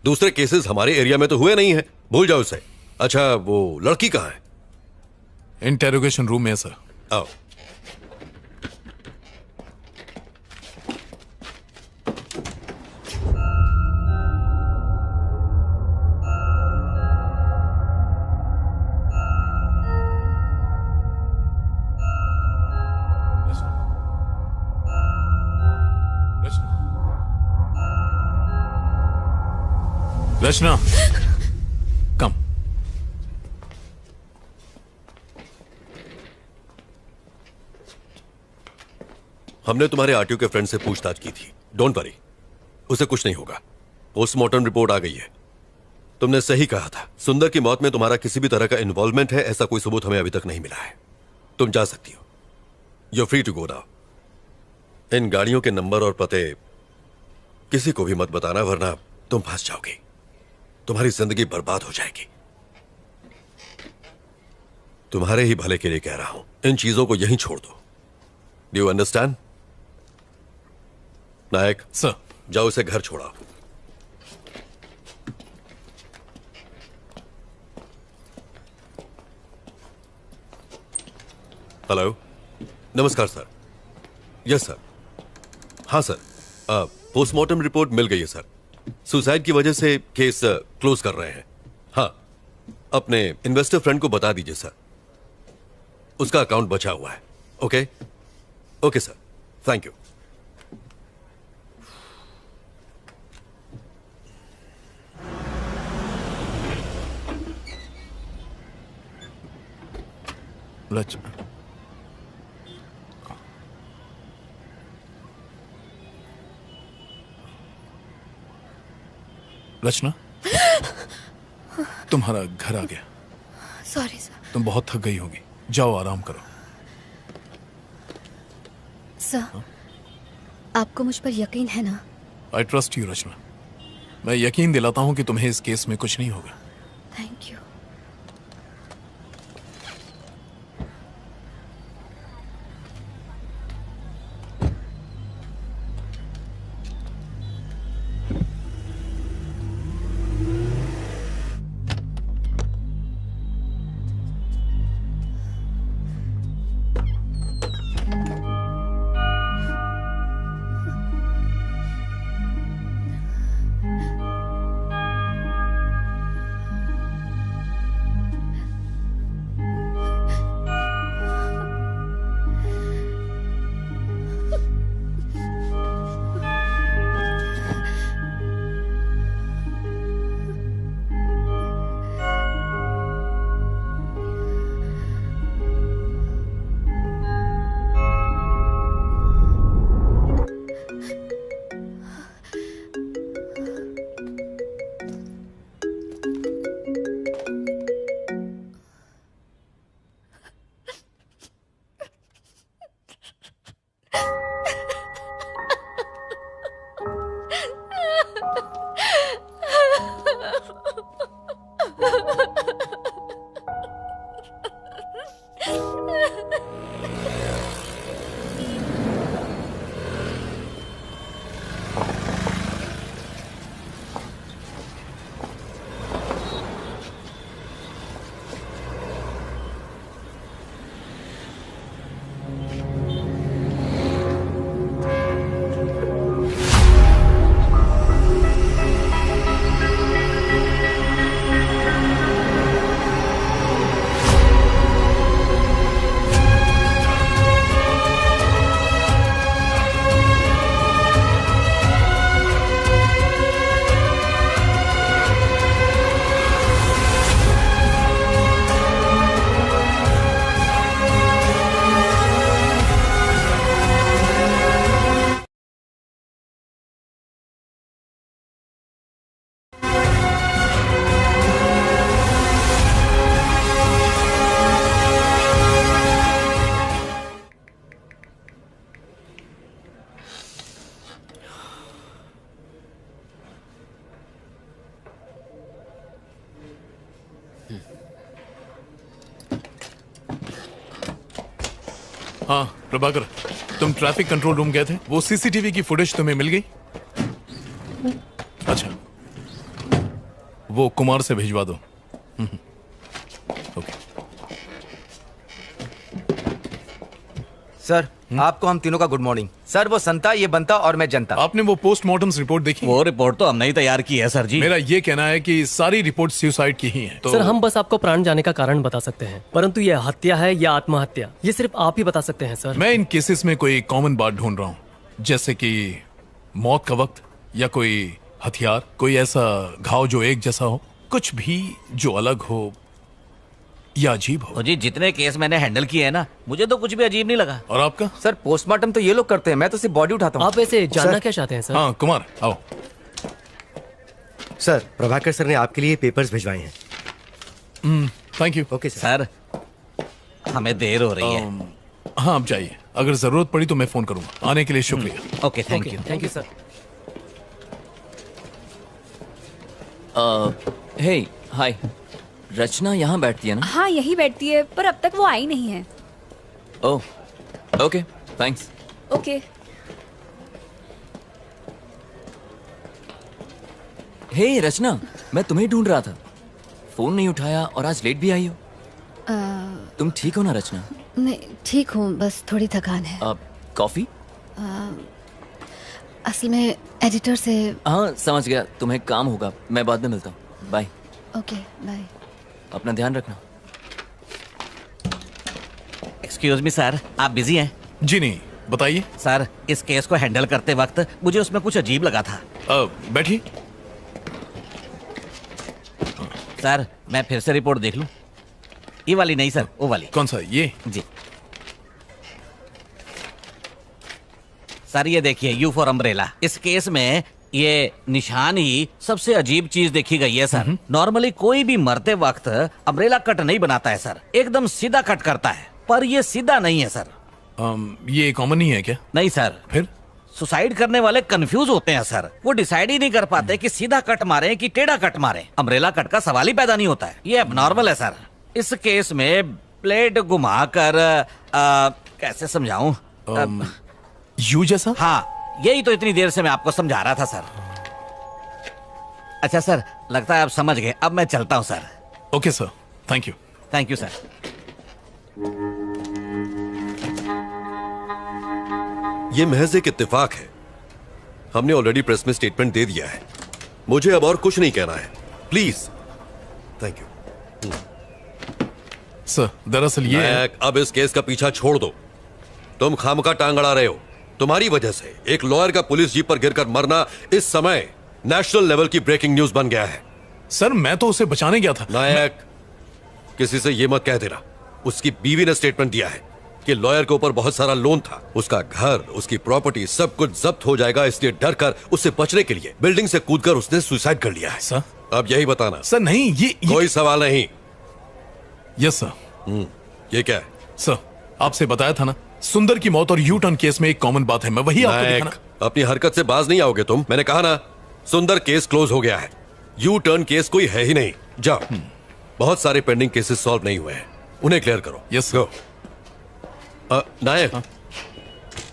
दूसरे केसेस हमारे एरिया में तो हुए नहीं है, भूल जाओ उसे। अच्छा, वो लड़की कहाँ है? इंटेरोगेशन रूम में है सर। आओ। रचना, कम। हमने तुम्हारे आरटीओ के फ्रेंड से पूछताछ की थी। डोंट वरी, उसे कुछ नहीं होगा। पोस्टमार्टम रिपोर्ट आ गई है। तुमने सही कहा था, सुंदर की मौत में तुम्हारा किसी भी तरह का इन्वॉल्वमेंट है, ऐसा कोई सबूत हमें अभी तक नहीं मिला है। तुम जा सकती हो। You free to go now. इन गाड़ियों के नंबर और पते किसी को भी मत बताना, वरना तुम फंस जाओगी। तुम्हारी जिंदगी बर्बाद हो जाएगी। तुम्हारे ही भले के लिए कह रहा हूं, इन चीजों को यहीं छोड़ दो। Do you understand? Nayak sir, जाओ इसे घर छोड़ाओ। हेलो, नमस्कार सर। Yes sir. हाँ सर, पोस्टमार्टम रिपोर्ट मिल गई है सर। सुसाइड की वजह से केस क्लोज कर रहे हैं। हाँ, अपने इन्वेस्टर फ्रेंड को बता दीजिए सर, उसका अकाउंट बचा हुआ है। Okay okay sir, thank you. Rachna, तुम्हारा घर आ गया। Sorry sir. तुम बहुत थक गई होगी, जाओ आराम करो। सर, आपको मुझ पर यकीन है ना? आई ट्रस्ट यू रचना। मैं यकीन दिलाता हूं कि तुम्हें इस केस में कुछ नहीं होगा। Thank you. हाँ प्रभाकर, तुम ट्रैफिक कंट्रोल रूम गए थे, वो सीसीटीवी की फुटेज तुम्हें मिल गई? अच्छा, वो कुमार से भिजवा दो। ओके सर, आपको हम तीनों का गुड मॉर्निंग। सर, वो संता, ये बनता और मैं जनता। आपने वो पोस्टमार्टम रिपोर्ट देखी? वो रिपोर्ट तो हमने ही तैयार की है सर जी। मेरा ये कहना है कि सारी रिपोर्ट सुसाइड की ही है। तो सर, हम बस आपको प्राण जाने का कारण बता सकते हैं, परंतु यह हत्या है या आत्महत्या, ये सिर्फ आप ही बता सकते हैं सर। मैं इन केसेस में कोई कॉमन बात ढूंढ रहा हूँ, जैसे कि मौत का वक्त या कोई हथियार, कोई ऐसा घाव जो एक जैसा हो, कुछ भी जो अलग हो या अजीब हो। जी जितने केस मैंने हैंडल किए हैं ना, मुझे तो कुछ भी अजीब नहीं लगा। और आपका? सर पोस्टमार्टम तो ये लोग करते हैं, मैं तो सिर्फ बॉडी उठाता हूँ। आप ऐसे जानना क्या चाहते हैं सर? हाँ कुमार आओ। सर प्रभाकर सर ने आपके लिए पेपर्स भिजवाए हैं। Thank you. ओके सर हमें देर हो रही है। हाँ आप जाइए, अगर जरूरत पड़ी तो मैं फोन करूंगा। आने के लिए शुक्रिया। Okay thank you. Thank you sir. Hey hi, Rachna यहाँ बैठती है ना? हाँ यही बैठती है, पर अब तक वो आई नहीं है। Oh okay thanks. ओके। हे रचना, मैं तुम्हें ढूंढ रहा था, फोन नहीं उठाया और आज लेट भी आई हो। तुम ठीक हो ना रचना? नहीं ठीक हूँ, बस थोड़ी थकान है। कॉफी? असल में एडिटर से। हाँ समझ गया, तुम्हें काम होगा, मैं बाद में मिलता हूँ। बाय। Okay bye. अपना ध्यान रखना। एक्सक्यूज मी सर, आप बिजी हैं? जी नहीं, बताइए। सर इस केस को हैंडल करते वक्त मुझे उसमें कुछ अजीब लगा था। बैठिए। सर मैं फिर से रिपोर्ट देख लूं? ये वाली नहीं सर, वो वाली। कौन सा? ये? जी सर ये देखिए, यू फॉर अम्ब्रेला। इस केस में ये निशान ही सबसे अजीब चीज देखी गई है सर। नॉर्मली कोई भी मरते वक्त अम्ब्रेला कट नहीं बनाता है सर, एकदम सीधा कट करता है, पर ये सीधा नहीं है सर। ये कॉमन नहीं है क्या? नहीं सर। फिर? सुसाइड करने वाले कंफ्यूज होते हैं सर, वो डिसाइड ही नहीं कर पाते कि सीधा कट मारे कि टेढ़ा कट मारे। अम्ब्रेला कट का सवाल ही पैदा नहीं होता है, ये एबनॉर्मल है सर। इस केस में ब्लेड घुमाकर कैसे समझाऊं? यू जैसा? हाँ यही तो इतनी देर से मैं आपको समझा रहा था सर। अच्छा सर, लगता है आप समझ गए, अब मैं चलता हूँ sir. Okay sir, thank you. Thank you sir. ये महज एक इत्तेफाक है। हमने ऑलरेडी प्रेस में स्टेटमेंट दे दिया है, मुझे अब और कुछ नहीं कहना है, प्लीज। Thank you sir. दरअसल ये अब इस केस का पीछा छोड़ दो। तुम खामखा टांग अड़ा रहे हो। तुम्हारी वजह से एक लॉयर का पुलिस जीप पर गिरकर मरना इस समय नेशनल लेवल की ब्रेकिंग न्यूज बन गया है। सर मैं तो उसे बचाने गया था। नायक, किसी से ये मत कह देना। उसकी बीवी ने स्टेटमेंट दिया है कि लॉयर के ऊपर बहुत सारा लोन था, उसका घर, उसकी प्रॉपर्टी सब कुछ जब्त हो जाएगा, इसलिए डर कर उससे बचने के लिए बिल्डिंग से कूदकर उसने सुसाइड कर लिया है। सर अब यही बताना। सर नहीं, ये कोई सवाल नहीं। Yes sir. ये क्या है? सर आपसे बताया था ना, सुंदर की मौत और यू टर्न केस में एक कॉमन बात है, मैं वही आपको दिखाना। अपनी हरकत से बाज नहीं आओगे तुम। मैंने कहा ना, सुंदर केस क्लोज हो गया है, यू टर्न केस कोई है ही नहीं। जाओ, बहुत सारे पेंडिंग केसेस सॉल्व नहीं हुए हैं, उन्हें क्लियर करो। Yes go. नायक,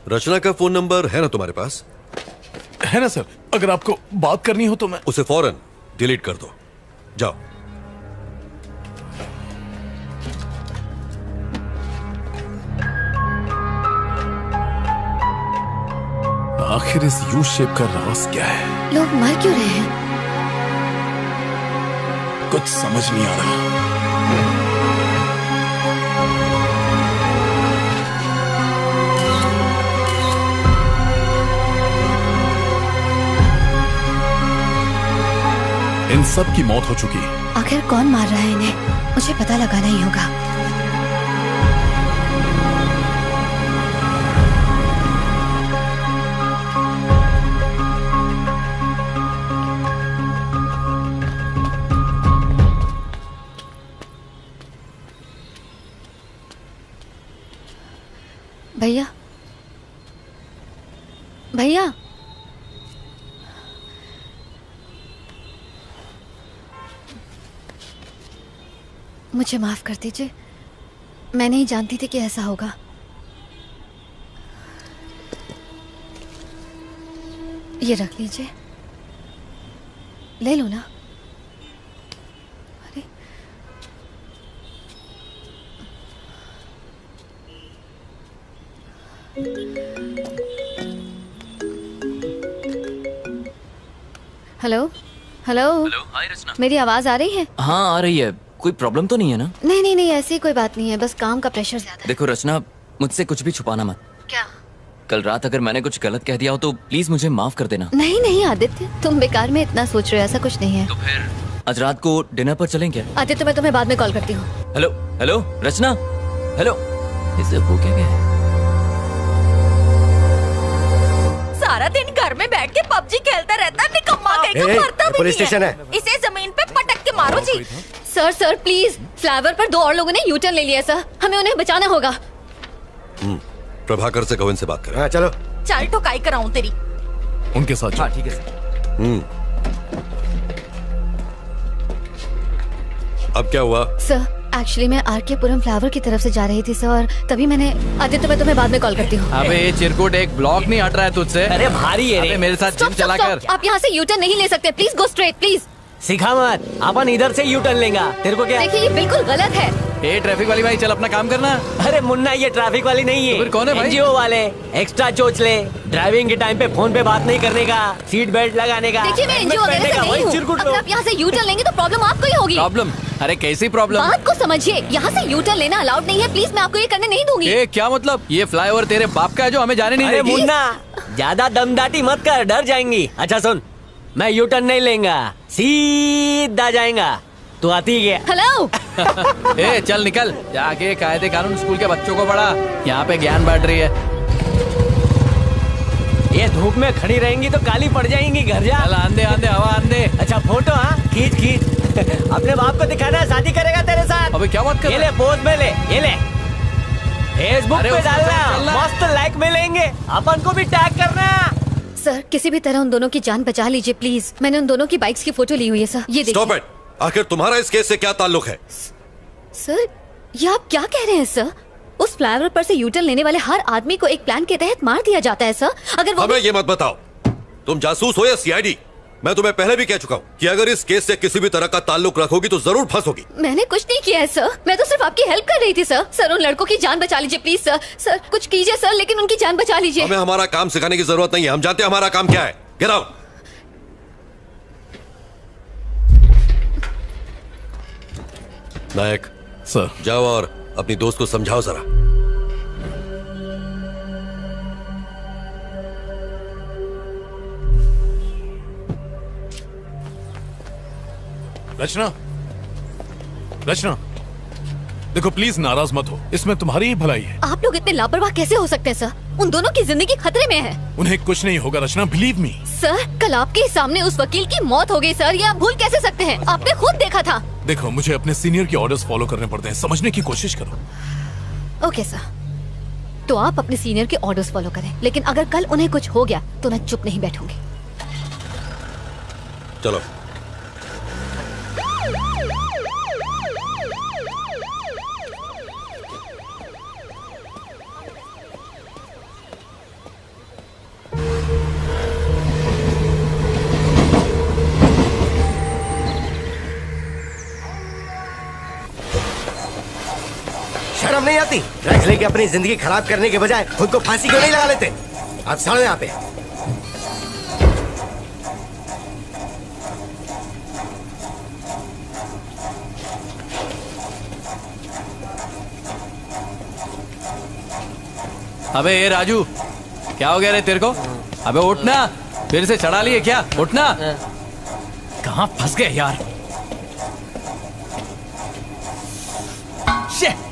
रचना का फोन नंबर है ना तुम्हारे पास? है ना सर, अगर आपको बात करनी हो तो मैं उसे फौरन डिलीट कर दो। जाओ। आखिर इस यू शेप का राज क्या है? लोग मर क्यों रहे हैं? कुछ समझ नहीं आ रहा। इन सब की मौत हो चुकी है। आखिर कौन मार रहा है इन्हें? मुझे पता लगाना ही होगा। भैया, भैया, मुझे माफ कर दीजिए, मैं नहीं जानती थी कि ऐसा होगा। ये रख लीजिए, ले लो ना। अरे हेलो हेलो। हेलो, हाय रचना। मेरी आवाज आ रही है? हाँ आ रही है। कोई प्रॉब्लम तो नहीं है ना? नहीं नहीं नहीं, ऐसी कोई बात नहीं है, बस काम का प्रेशर ज्यादा है। देखो रचना, मुझसे कुछ भी छुपाना मत। क्या? कल रात अगर मैंने कुछ गलत कह दिया हो तो प्लीज मुझे माफ कर देना। नहीं नहीं आदित्य, तुम बेकार में इतना सोच रहे हो, ऐसा कुछ नहीं है। तो फिर आज रात को डिनर पर चलें क्या? आदित्य मैं तुम्हें बाद में कॉल करती हूँ। हेलो हेलो रचना, हेलो। इसे हो क्या गया? सारा दिन घर में बैठ के पबजी खेलता रहता, निकम्मा कहीं का मरता भी पुलिस नहीं स्टेशन है। है। इसे जमीन पे पटक के मारो जी। सर प्लीज, फ्लावर पर 2 और लोगों ने यूटर्न ले लिया सर, हमें उन्हें बचाना होगा। प्रभाकर से कहो इनसे बात करें। हाँ चलो। चल ठुकाई कराऊं तेरी। उनके साथ। हाँ ठीक है सर। अब क्या हुआ? सर एक्चुअली मैं आरके पुरम फ्लावर की तरफ से जा रही थी सर, और तभी मैंने आदित्य मैं तुम्हें बाद में कॉल करती हूँ। अबे ये चिरकुट एक ब्लॉक नहीं हट रहा है तुझसे। अरे भारी है रे। अबे मेरे साथ जिम चला कर। आप यहाँ से यूटर्न नहीं ले सकते, प्लीज गो स्ट्रेट प्लीज। सिखा मत, अपन इधर से यू टर्न लेंगा। तेरे को क्या? देखिए ये बिल्कुल गलत है। ए ट्रैफिक वाली भाई, चल अपना काम करना। अरे मुन्ना, ये ट्रैफिक वाली नहीं है। तो फिर कौन है भाई? एनजीओ वाले। एक्स्ट्रा चोच ले, ड्राइविंग के टाइम पे फोन पे बात नहीं करने का, सीट बेल्ट लगाने का। देखिए मैं एनजीओ वगैरह से नहीं हूँ। अगर आप यहाँ से यूटर्न लेंगे तो प्रॉब्लम आपको ही होगी। प्रॉब्लम? अरे कैसी प्रॉब्लम? बात को समझिए, यहाँ से यूटर्न लेना अलाउड नहीं है, प्लीज मैं आपको ये करने नहीं दूंगी। ए क्या मतलब? ये फ्लाईओवर तेरे बाप का है जो हमें जाने नहीं अरे देगी? मुन्ना, ज्यादा दमदाटी मत कर, डर जाएंगी। अच्छा सुन, मैं यू टर्न नहीं लेंगा, सीधा जाएगा। तू आती है? हेलो। ए चल निकल, जाके कायदे कानून स्कूल के बच्चों को पढ़ा, यहाँ पे ज्ञान बांट रही है। ये धूप में खड़ी रहेंगी तो काली पड़ जाएंगी, घर जा। चल आंदे आंदे हवा आंदे। अच्छा फोटो, हाँ खींच खींच। अपने बाप को दिखाना है, शादी करेगा तेरे साथ। अबे क्या बात कर ये ले पोज में ले, ये ले फेसबुक पे डालना, मस्त लाइक मिलेंगे, अपन को भी टैग करना। सर किसी भी तरह उन दोनों की जान बचा लीजिए प्लीज। मैंने उन दोनों की बाइक्स की फोटो ली हुई है सर, ये देखिए। Stop it. आखिर तुम्हारा इस केस से क्या ताल्लुक है? सर ये आप क्या कह रहे हैं सर? उस फ्लाईओवर पर से यूटर्न लेने वाले हर आदमी को एक प्लान के तहत मार दिया जाता है सर। अगर वो हमें ये मत बताओ तुम जासूस हो या सीआईडी। मैं तुम्हें पहले भी कह चुका हूँ कि अगर इस केस से किसी भी तरह का ताल्लुक रखोगी तो जरूर फंसोगी। मैंने कुछ नहीं किया है सर, मैं तो सिर्फ आपकी हेल्प कर रही थी सर। सर उन लड़कों की जान बचा लीजिए प्लीज सर। सर कुछ कीजिए सर, लेकिन उनकी जान बचा लीजिए। हमें हमारा काम सिखाने की जरूरत नहीं है, हम जानते हैं हमारा काम क्या है। Get out. नायक सर, जाओ और अपनी दोस्त को समझाओ जरा। रचना, रचना देखो प्लीज नाराज मत हो, इसमें तुम्हारी ही भलाई है। आप लोग इतने लापरवाह कैसे हो सकते हैं सर? उन दोनों की जिंदगी खतरे में है। उन्हें कुछ नहीं होगा रचना, बिलीव मी। सर कल आपके सामने उस वकील की मौत हो गई सर, ये आप भूल कैसे सकते हैं? आपने खुद देखा था। देखो मुझे अपने सीनियर के ऑर्डर्स फॉलो करने पड़ते हैं, समझने की कोशिश करो। ओके सर, तो आप अपने सीनियर के ऑर्डर्स फॉलो करें, लेकिन अगर कल उन्हें कुछ हो गया तो मैं चुप नहीं बैठूंगी। चलो। शर्म नहीं आती? ड्रग्स लेके अपनी जिंदगी खराब करने के बजाय खुद को फांसी क्यों नहीं लगा लेते? आप चलो यहाँ पे। अबे ये राजू, क्या हो गया रे तेरे को? अबे उठना, फिर से चढ़ा लिए क्या? उठना। कहाँ फंस गए यार? Shit!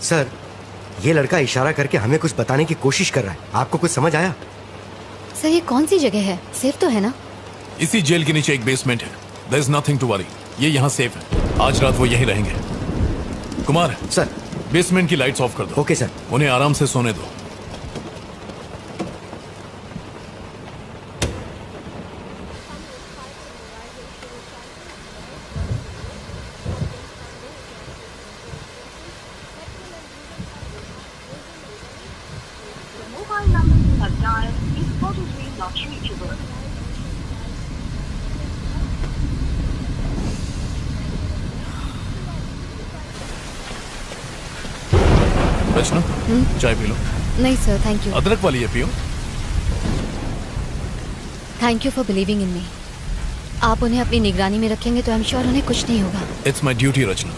सर ये लड़का इशारा करके हमें कुछ बताने की कोशिश कर रहा है, आपको कुछ समझ आया? सर ये कौन सी जगह है? सेफ तो है ना? इसी जेल के नीचे एक बेसमेंट है, there is nothing to worry. ये यहाँ सेफ है, आज रात वो यहीं रहेंगे। कुमार सर, बेसमेंट की लाइट्स ऑफ कर दो। Okay sir. उन्हें आराम से सोने दो। रचना चाय पी लो। नहीं सर, थैंक यू। अदरक वाली है, पियो। Thank you for believing in me. आप उन्हें अपनी निगरानी में रखेंगे तो आई एम श्योर उन्हें कुछ नहीं होगा। इट्स माई ड्यूटी रचना।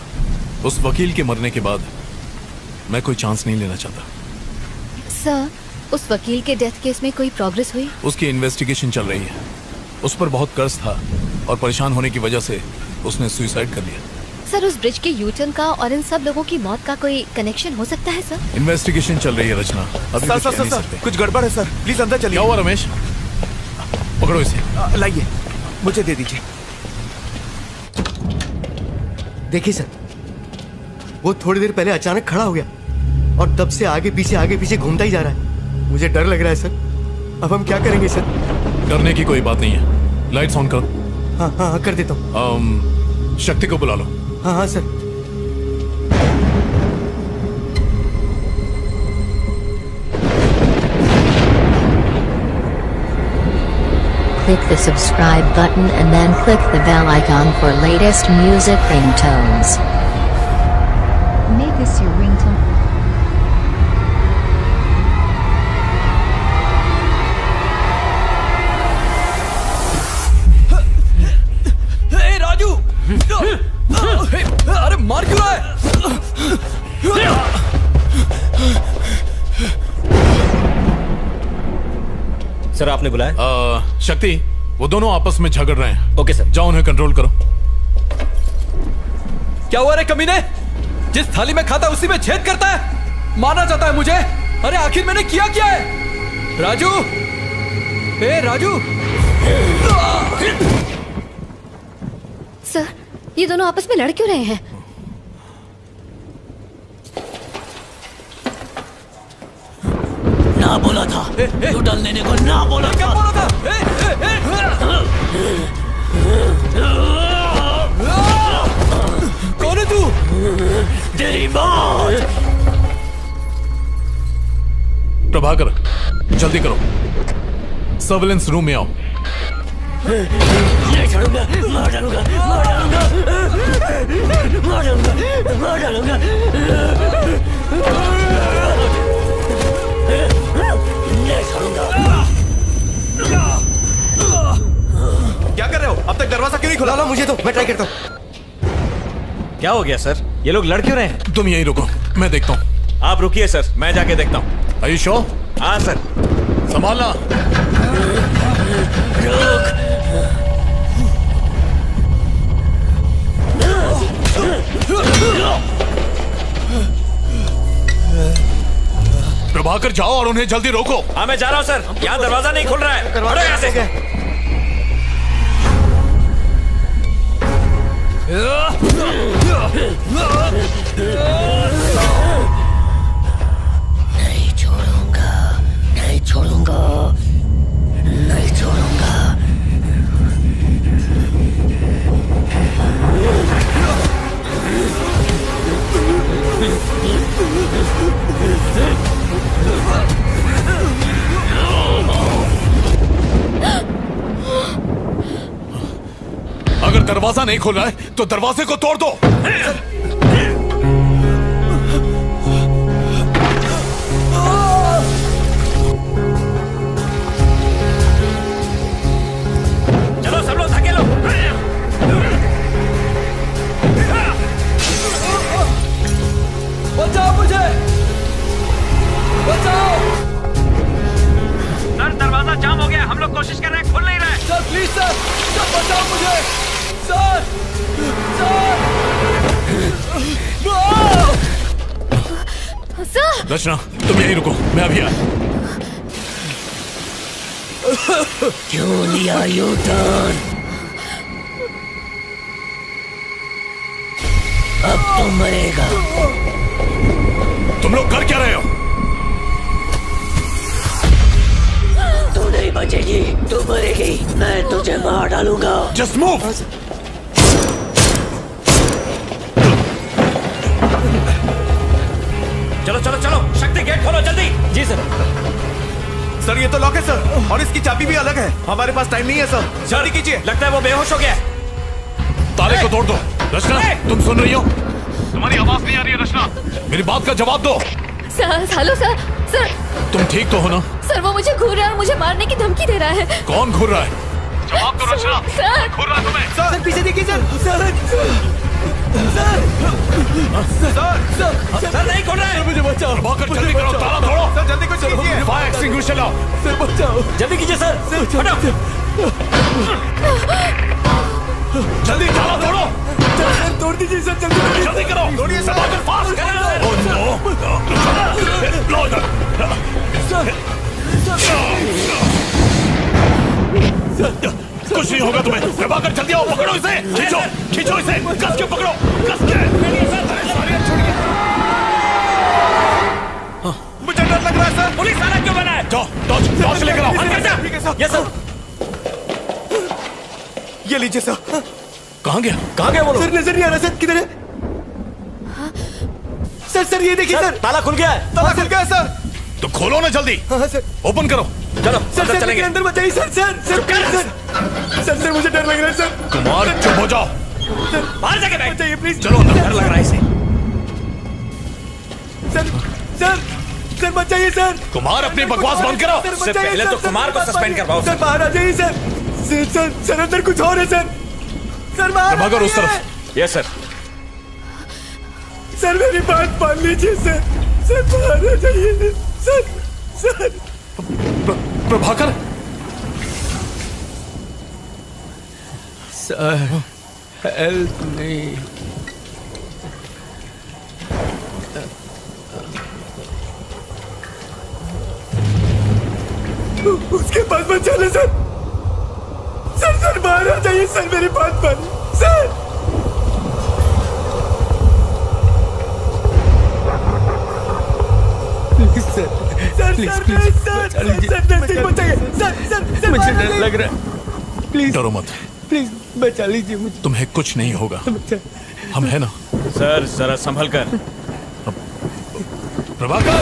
उस वकील के मरने के बाद मैं कोई चांस नहीं लेना चाहता। सर, उस वकील के डेथ केस में कोई प्रोग्रेस हुई? उसकी इन्वेस्टिगेशन चल रही है। उस पर बहुत कर्ज था और परेशान होने की वजह से उसने सुसाइड कर लिया। सर, उस ब्रिज के यूटर्न का और इन सब लोगों की मौत का कोई कनेक्शन हो सकता है सर? इन्वेस्टिगेशन चल रही है रचना। अभी कुछ कह नहीं सकते। कुछ गड़बड़ है सर, प्लीज अंदर चलिए। क्या हुआ रमेश? पकड़ो इसे। लाइए, मुझे दे दीजिए। देखिए सर, वो थोड़ी देर पहले अचानक खड़ा हो गया और तब से आगे पीछे घूमता ही जा रहा है। मुझे डर लग रहा है सर। अब हम क्या करेंगे सर? डरने की कोई बात नहीं है। लाइट्स ऑन करो। हाँ हाँ कर देता हूँ। शक्ति को बुला लो। हाँ हाँ sir. Click the subscribe button and then click the bell icon for latest music ringtones. Make this your ringtone. हे राजू! अरे मार क्यों रहा है? सर आपने बुलाया? शक्ति, वो दोनों आपस में झगड़ रहे हैं। Okay sir. जाओ उन्हें कंट्रोल करो। क्या हुआ रे कमीने? जिस थाली में खाता उसी में छेद करता है। मारना चाहता है मुझे? अरे आखिर मैंने किया क्या है? राजू! ए राजू! सर, ये दोनों आपस में लड़ क्यों रहे हैं? ना बोला था तू डल लेने को, ना बोला क्या बोला था? कौन है तू? तेरी मौत। प्रभाकर, जल्दी करो। सर्विलेंस रूम में आओ। नहीं छोड़ूंगा, मार डालूंगा, मार डालूंगा, मार डालूंगा, मार डालूंगा। नहीं छोड़ूंगा। क्या कर रहे हो? अब तक दरवाजा क्यों नहीं खुला? ला मुझे तो, मैं ट्राई करता हूँ। क्या हो गया सर? ये लोग लड़ क्यों रहे हैं? तुम यहीं रुको, मैं देखता हूँ। आप रुकिए सर, मैं जाके देखता हूँ। Are you sure? हाँ सर। संभालना। प्रभाकर, जाओ और उन्हें जल्दी रोको। हाँ मैं जा रहा हूँ सर, यहाँ दरवाजा नहीं खुल रहा है। हटो यहाँ से। नहीं छोड़ूंगा, नहीं छोड़ूंगा, नहीं छोड़ूंगा। अगर दरवाजा नहीं खुल रहा है तो दरवाजे को तोड़ दो। चलो सब लोग धकेलो। बचाओ मुझे, बचाओ। सर दरवाजा जाम हो गया, हम लोग कोशिश कर रहे हैं, खुल नहीं रहा है। सर प्लीज सर, सर बचाओ मुझे, सर, सर। रचना, तुम यहीं रुको, मैं अभी आया। क्यों लिया यू टर्न? अब तो मरेगा। तुम लोग कर क्या रहे हो? तू नहीं बचेगी, तू मरेगी, मैं तुझे मार डालूंगा। Just move. चलो चलो चलो, शक्ति गेट खोलो जल्दी। जी सर। सर ये तो लॉक है सर, और इसकी चाबी भी अलग है। हमारे पास टाइम नहीं है सर, जल्दी कीजिए। लगता है वो बेहोश हो गया। ताले को तोड़ दो। रचना, तुम सुन रही हो? तुम्हारी आवाज नहीं आ रही है रचना, मेरी बात का जवाब दो। Sir hello sir. सर तुम ठीक तो हो ना? सर वो मुझे घूर रहा है और मुझे मारने की धमकी दे रहा है। कौन घूर रहा है? जवाब दो रचना। सर घूर रहा है तुम्हें? सर पीछे देखिए सर। सर नहीं खोल रहा है। मुझे बचाओ। भागकर जल्दी करो, ताला तोड़ो। सर जल्दी कुछ कीजिए। फायर एक्सटिंग्विशर लाओ। सर बचाओ। जल्दी कीजिए सर। जल्दी ताला तोड़ो। सर तोड़ दीजिए सर, जल्दी करो। तोड़िए सर। भागकर फास्ट करो। Oh no. लो इधर। कुछ नहीं होगा तुम्हें। प्रभाकर जल्दी आओ, पकड़ो इसे। खींचो खींचो इसे, कस के पकड़ो, कस के। मुझे डर लग रहा है सर। पुलिस वाला क्यों बना है? जाओ टॉर्च लेकर आओ। ठीक है सर। Yes sir. ये लीजिए सर। कहाँ गया? कहाँ गया वो लोग? सर नजर नहीं आ रहा सर, किधर है? सर सर ये देखिए सर, ताला खुल गया है। ताला खुल गया है सर। तो खोलो ना जल्दी। हाँ सर। ओपन करो। चलो सर अंदर सर चलेंगे। अंदर बताइए सर। सर सर सर मुझे डर लग रहा है सर। कुमार चुप हो जाओ। बाहर जाके बैठ। बताइए प्लीज। चलो अंदर। डर लग रहा है इसे। सर सर सर बचाइए सर। कुमार अपनी बकवास बंद करो। सर इससे बचाइए पहले सर, तो सर, कुमार को सर, सस्पेंड करवाओ। सर बाहर आ जाइए सर। सर सर सर अंदर कुछ और है सर। सर बाहर आ प्रभाकर उस जाइए। तरफ। Yes sir. सर मेरी बात मान लीजिए सर। सर बाहर आ जाइए sir. Sir Prabhakar. Sir help me. उसके पास बचा ले सर। सर सर बाहर आ जाइए सर, मेरी बात मान sir. Sir please sir please sir बचा लीजिए। सर नजदीक बचाइए सर। सर सर मुझे बाहर आ डर जाइए। लग रहा है। प्लीज डरो मत, प्लीज बचा लीजिए मुझे। तुम्हें कुछ नहीं होगा। हम है ना? सर जरा संभल कर। प्रभाकर।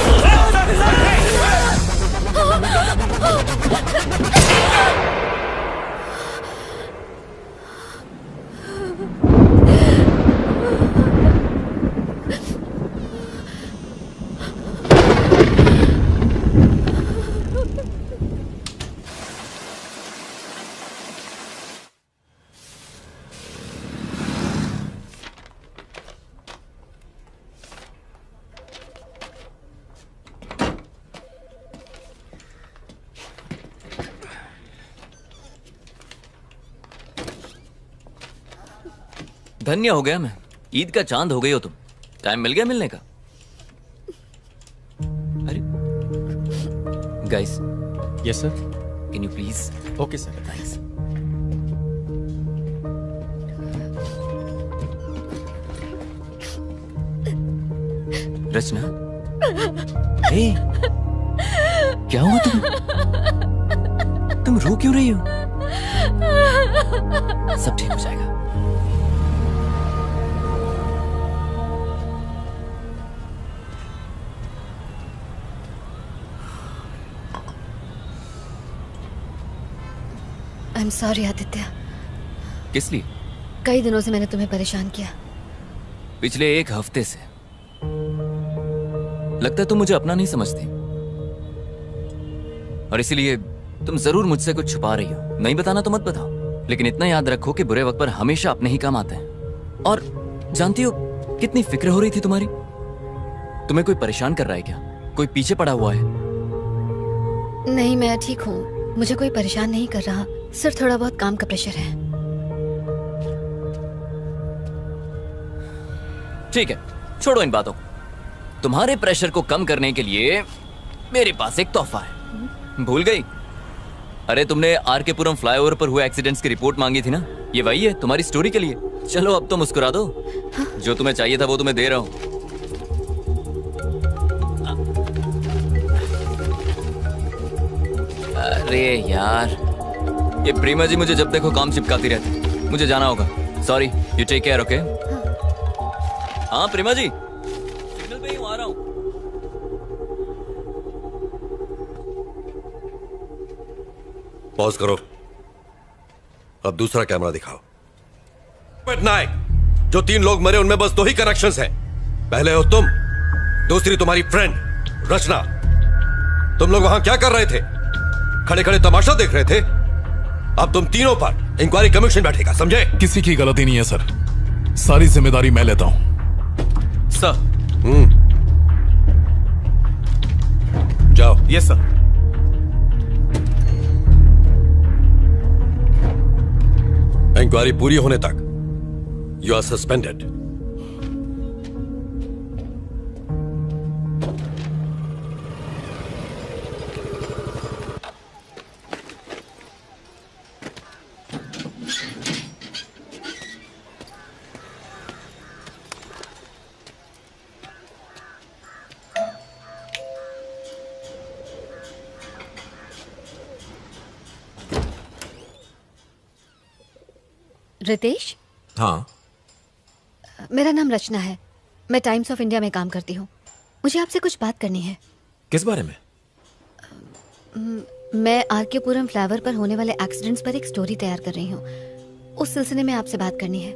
धन्य हो गया मैं। ईद का चांद हो गई हो तुम। टाइम मिल गया मिलने का। अरे guys. Yes sir. Can you please? Okay sir. Thanks. Rachna. Hey क्या हुआ तुम रो क्यों रही हो? सब ठीक हो जाएगा। I am sorry Aditya. किस लिए? कई दिनों से मैंने तुम्हें परेशान किया। पिछले एक हफ्ते से। लगता है तुम मुझे अपना नहीं समझती और इसीलिए तुम जरूर मुझसे कुछ छुपा रही हो। नहीं बताना तो मत बताओ, लेकिन इतना याद रखो कि बुरे वक्त पर हमेशा अपने ही काम आते हैं। और जानती हो कितनी फिक्र हो रही थी तुम्हारी। तुम्हें कोई परेशान कर रहा है क्या? कोई पीछे पड़ा हुआ है? नहीं मैं ठीक हूँ, मुझे कोई परेशान नहीं कर रहा, सिर्फ थोड़ा बहुत काम का प्रेशर है। ठीक है, छोड़ो इन बातों को। तुम्हारे प्रेशर को कम करने के लिए मेरे पास एक तोहफा है। भूल गई? अरे तुमने आर.के. पुरम फ्लाईओवर पर हुए एक्सीडेंट्स की रिपोर्ट मांगी थी ना, ये वही है तुम्हारी स्टोरी के लिए। चलो अब तो मुस्कुरा दो। जो तुम्हें चाहिए था वो तुम्हें दे रहा हूं। अरे यार, ये प्रीमा जी मुझे जब देखो काम चिपकाती रहती। मुझे जाना होगा। Sorry, you take care. Okay? हाँ प्रीमा जी, सिग्नल पे ही हूँ, आ रहा हूँ। पॉज करो। अब दूसरा कैमरा दिखाओ। नाइट, जो 3 लोग मरे उनमें बस 2 ही कनेक्शंस हैं। पहले हो तुम, दूसरी तुम्हारी फ्रेंड रचना, तुम लोग वहां क्या कर रहे थे? खड़े खड़े तमाशा देख रहे थे? अब तुम तीनों पर इंक्वायरी कमीशन बैठेगा, समझे? किसी की गलती नहीं है सर, सारी जिम्मेदारी मैं लेता हूं। सर। जाओ। Yes sir. इंक्वायरी पूरी होने तक यू आर सस्पेंडेड। रितेश, हाँ। मेरा नाम रचना है, मैं टाइम्स ऑफ इंडिया में काम करती हूँ। मुझे आपसे कुछ बात करनी है। किस बारे में? मैं आरके पुरम फ्लाईओवर पर होने वाले एक्सीडेंट्स पर एक स्टोरी तैयार कर रही हूँ। उस सिलसिले में आपसे बात करनी है।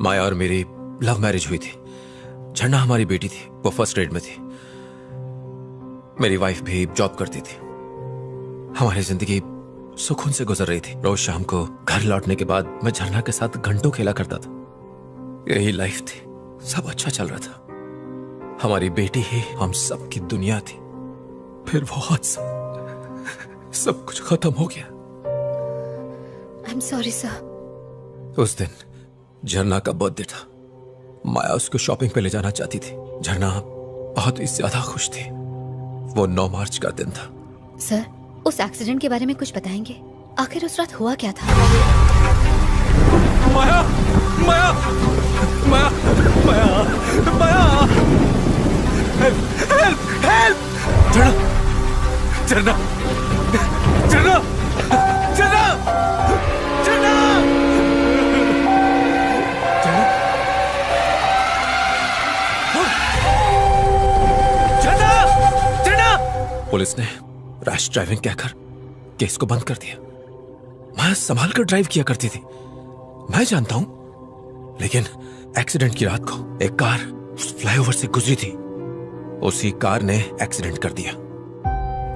माया और मेरी लव मैरिज हुई थी। झरना हमारी बेटी थी, वो फर्स्ट ग्रेड में थी। मेरी वाइफ भी जॉब करती थी। हमारी जिंदगी सुकून से गुजर रही थी। रोज शाम को घर लौटने के बाद मैं झरना के साथ घंटों खेला करता था। यही लाइफ थी, सब अच्छा चल रहा था। हमारी बेटी ही हम सब की दुनिया थी। फिर वो हादसा, सब कुछ खत्म हो गया। I am sorry sir. उस दिन झरना का बर्थडे था। माया उसको शॉपिंग पे ले जाना चाहती थी। झरना बहुत ही ज्यादा खुश थी। वो 9 मार्च का दिन था। सर, उस एक्सीडेंट के बारे में कुछ बताएंगे? आखिर उस रात हुआ क्या था? माया, माया, माया, माया, माया, हेल्प, हेल्प, हेल्प! झरना, झरना, झरना, झरना, झरना, झरना, झरना! पुलिस ने रैश ड्राइविंग कहकर केस को बंद कर दिया। मैं संभाल कर ड्राइव किया करती थी, मैं जानता हूं। लेकिन एक्सीडेंट की रात को एक कार फ्लाईओवर से गुजरी थी। उसी कार ने एक्सीडेंट कर दिया।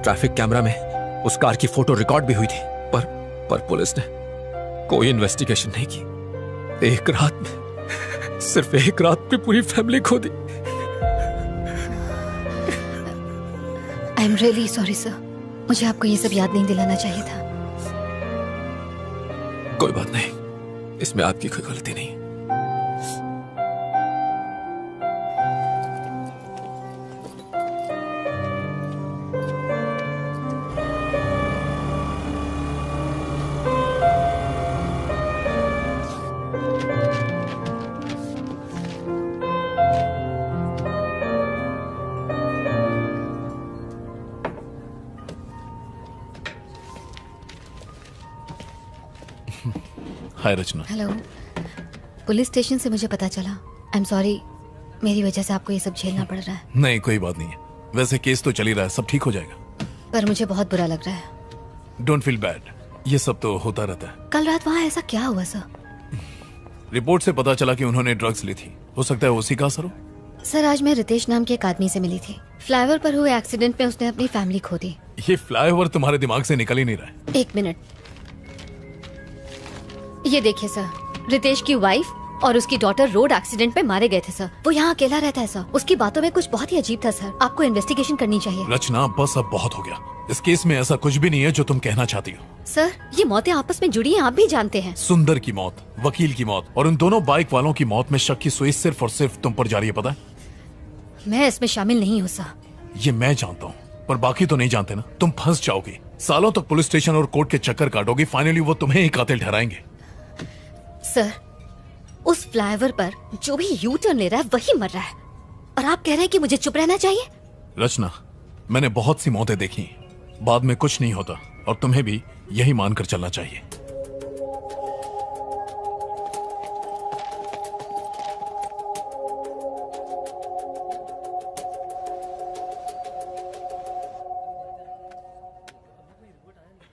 ट्रैफिक कैमरा में उस कार की फोटो रिकॉर्ड भी हुई थी। पर पुलिस ने कोई इन्वेस्टिगेशन नहीं की। एक रात में, सिर्फ एक रात में पूरी फैमिली खो दी। I am really sorry sir. मुझे आपको ये सब याद नहीं दिलाना चाहिए था। कोई बात नहीं, इसमें आपकी कोई गलती नहीं। हाय रचना। हेलो। पुलिस स्टेशन से मुझे पता चला। आई एम सॉरी, मेरी वजह से आपको ये सब झेलना पड़ रहा है। नहीं, कोई बात नहीं है। वैसे केस तो चल ही रहा है, सब ठीक हो जाएगा। पर मुझे बहुत बुरा लग रहा है। डोंट फील बैड, ये सब तो होता रहता है। कल रात वहाँ ऐसा क्या हुआ सर? रिपोर्ट से पता चला कि उन्होंने ड्रग्स ली थी। हो सकता है उसी का असर हो। सर, आज मैं रितेश नाम के एक आदमी से मिली थी। फ्लाईओवर पर हुए एक्सीडेंट में उसने अपनी फैमिली खो दी। ये फ्लाईओवर तुम्हारे दिमाग से निकल ही नहीं रहा है। एक मिनट, ये देखिए सर, रितेश की वाइफ और उसकी डॉटर रोड एक्सीडेंट में मारे गए थे सर। वो यहाँ अकेला रहता है सर। उसकी बातों में कुछ बहुत ही अजीब था सर। आपको इन्वेस्टिगेशन करनी चाहिए। रचना, बस अब बहुत हो गया। इस केस में ऐसा कुछ भी नहीं है जो तुम कहना चाहती हो। सर, ये मौतें आपस में जुड़ी हैं, आप भी जानते हैं। सुंदर की मौत, वकील की मौत और उन दोनों बाइक वालों की मौत में शक की सुई सिर्फ और सिर्फ तुम पर जा रही है, पता है? मैं इसमें शामिल नहीं हूँ सर। ये मैं जानता हूँ, पर बाकी तो नहीं जानते ना। तुम फंस जाओगी, सालों तक पुलिस स्टेशन और कोर्ट के चक्कर काटोगी। फाइनली वो तुम्हें ही कातिल ठहराएंगे। सर, उस फ्लाईओवर पर जो भी यू टर्न ले रहा है वही मर रहा है, और आप कह रहे हैं कि मुझे चुप रहना चाहिए? रचना, मैंने बहुत सी मौतें देखी, बाद में कुछ नहीं होता, और तुम्हें भी यही मानकर चलना चाहिए।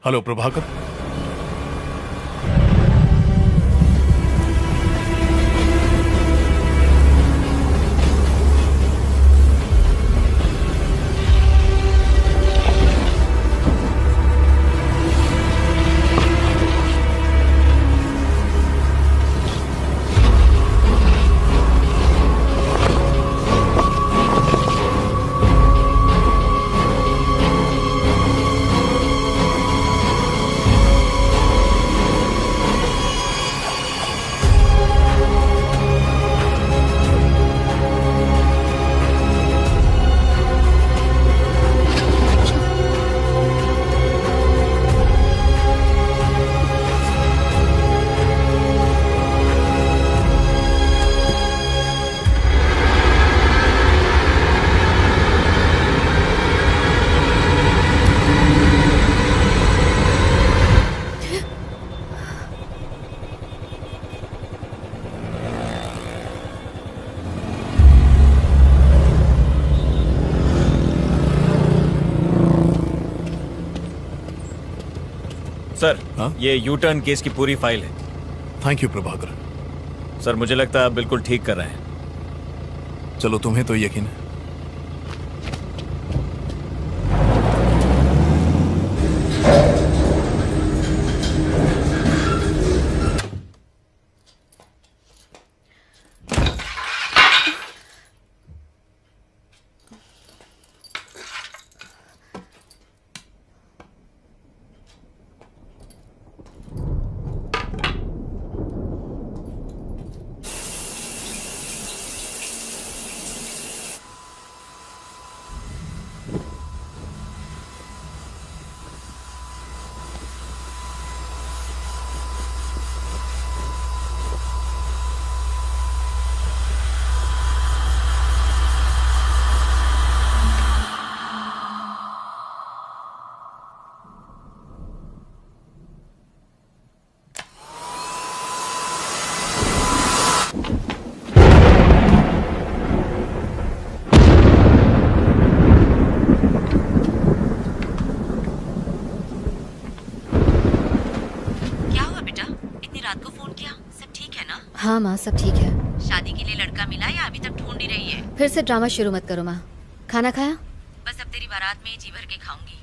हेलो प्रभाकर। सर ये यू टर्न केस की पूरी फाइल है। Thank you Prabhakar. सर मुझे लगता है आप बिल्कुल ठीक कर रहे हैं। चलो तुम्हें तो यकीन है। हाँ माँ सब ठीक है। शादी के लिए लड़का मिला या अभी तक ढूंढ ही रही है? फिर से ड्रामा शुरू मत करो माँ। खाना खाया? बस अब तेरी बारात में ही जी भर के खाऊंगी।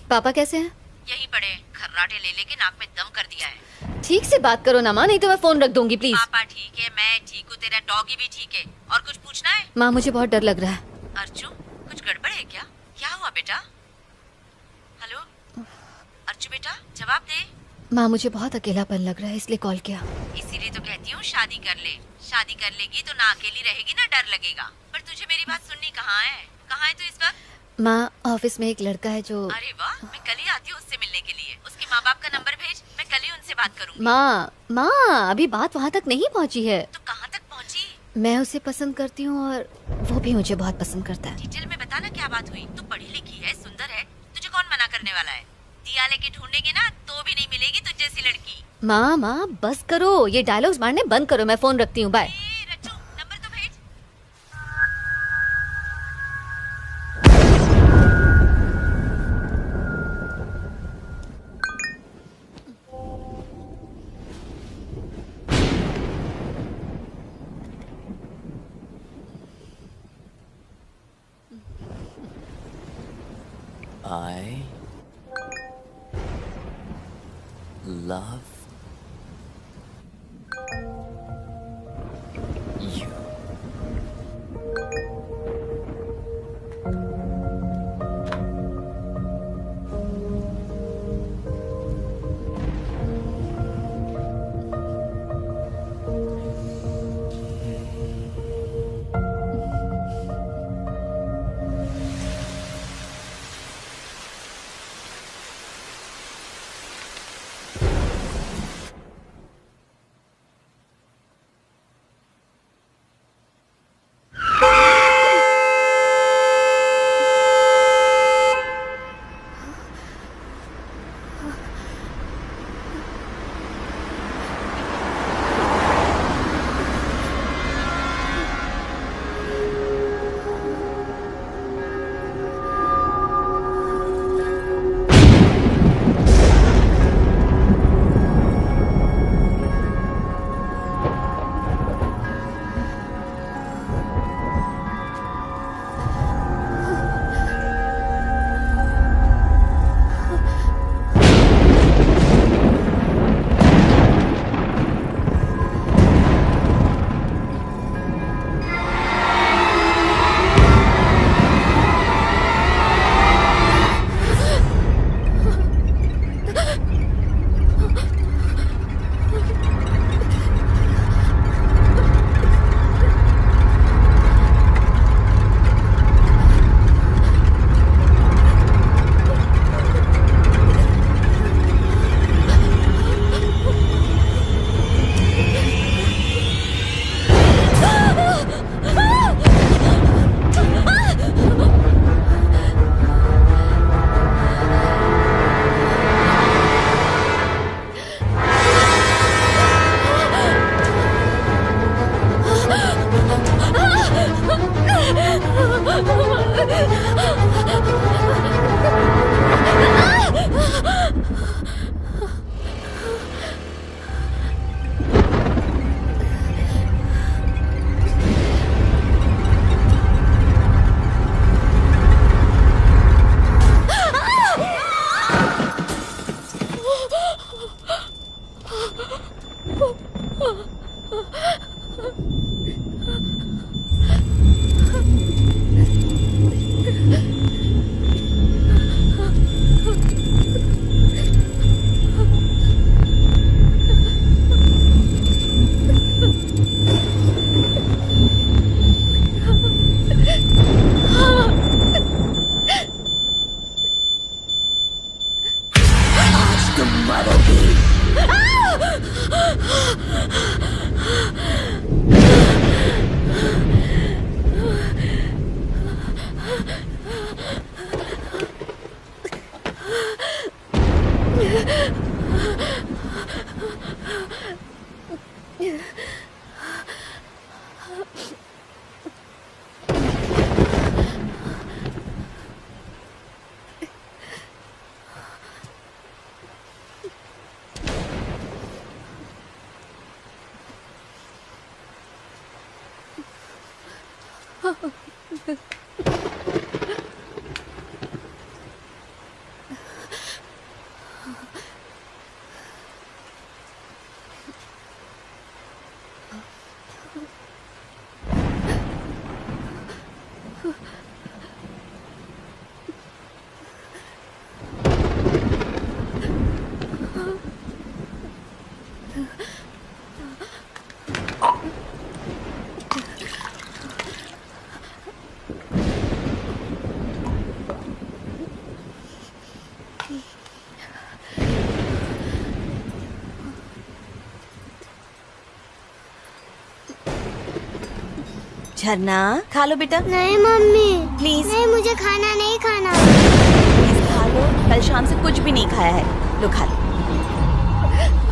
पापा कैसे हैं? यही पड़े खर्राटे ले लेके नाक में दम कर दिया है। ठीक से बात करो ना माँ, नहीं तो मैं फोन रख दूंगी प्लीज। पापा ठीक है, मैं ठीक हूँ, तेरा डॉगी भी ठीक है। और कुछ पूछना है? माँ मुझे बहुत डर लग रहा है। अर्जु कुछ गड़बड़ है क्या? क्या हुआ बेटा? हेलो अर्जु बेटा जवाब दे। माँ मुझे बहुत अकेलापन लग रहा है इसलिए कॉल किया। इसीलिए तो कहती हूँ शादी कर ले। शादी कर लेगी तो ना अकेली रहेगी ना डर लगेगा। पर तुझे मेरी बात सुननी कहाँ है? कहाँ है तू इस वक्त? माँ ऑफिस में एक लड़का है जो। अरे वाह, मैं कल ही आती हूँ उससे मिलने के लिए। उसके माँ बाप का नंबर भेज, मैं कल ही उनसे बात करूँगी। माँ अभी बात वहाँ तक नहीं पहुँची है। तो कहाँ तक पहुँची? मैं उसे पसंद करती हूँ और वो भी मुझे बहुत पसंद करता है। डिटेल में बता ना क्या बात हुई। तू पढ़ी लिखी है, सुंदर है, तुझे कौन मना करने वाला है? दिया लेके ढूंढेंगे ना तो भी नहीं मिलेगी तुझ जैसी लड़की। माँ बस करो, ये डायलॉग्स मारने बंद करो। मैं फोन रखती हूँ, बाय। नंबर तो भेज। I love you. झरना खा लो बेटा। नहीं मम्मी प्लीज। नहीं, मुझे खाना नहीं खाना। प्लीज खा लो, कल शाम से कुछ भी नहीं खाया है। लो खा लो।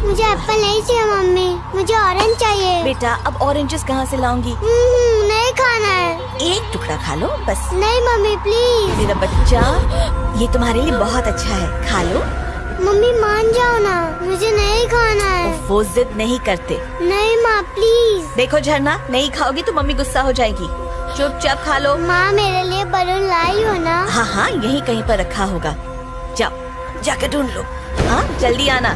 मुझे एप्पल नहीं चाहिए मम्मी, मुझे ऑरेंज चाहिए। बेटा अब ऑरेंजेस कहाँ से लाऊंगी? नहीं खाना है। एक टुकड़ा खा लो बस। नहीं मम्मी प्लीज। मेरा बच्चा, ये तुम्हारे लिए बहुत अच्छा है, खा लो। मम्मी मान जाओ ना, मुझे नहीं खाना है। वो जिद नहीं करते। नहीं माँ प्लीज। देखो झरना, नहीं खाओगी तो मम्मी गुस्सा हो जाएगी। चुपचाप खा लो। माँ मेरे लिए बलून लाई हो ना? हाँ हाँ, यहीं कहीं पर रखा होगा। जाओ जाकर ढूंढ लो। हाँ जल्दी आना,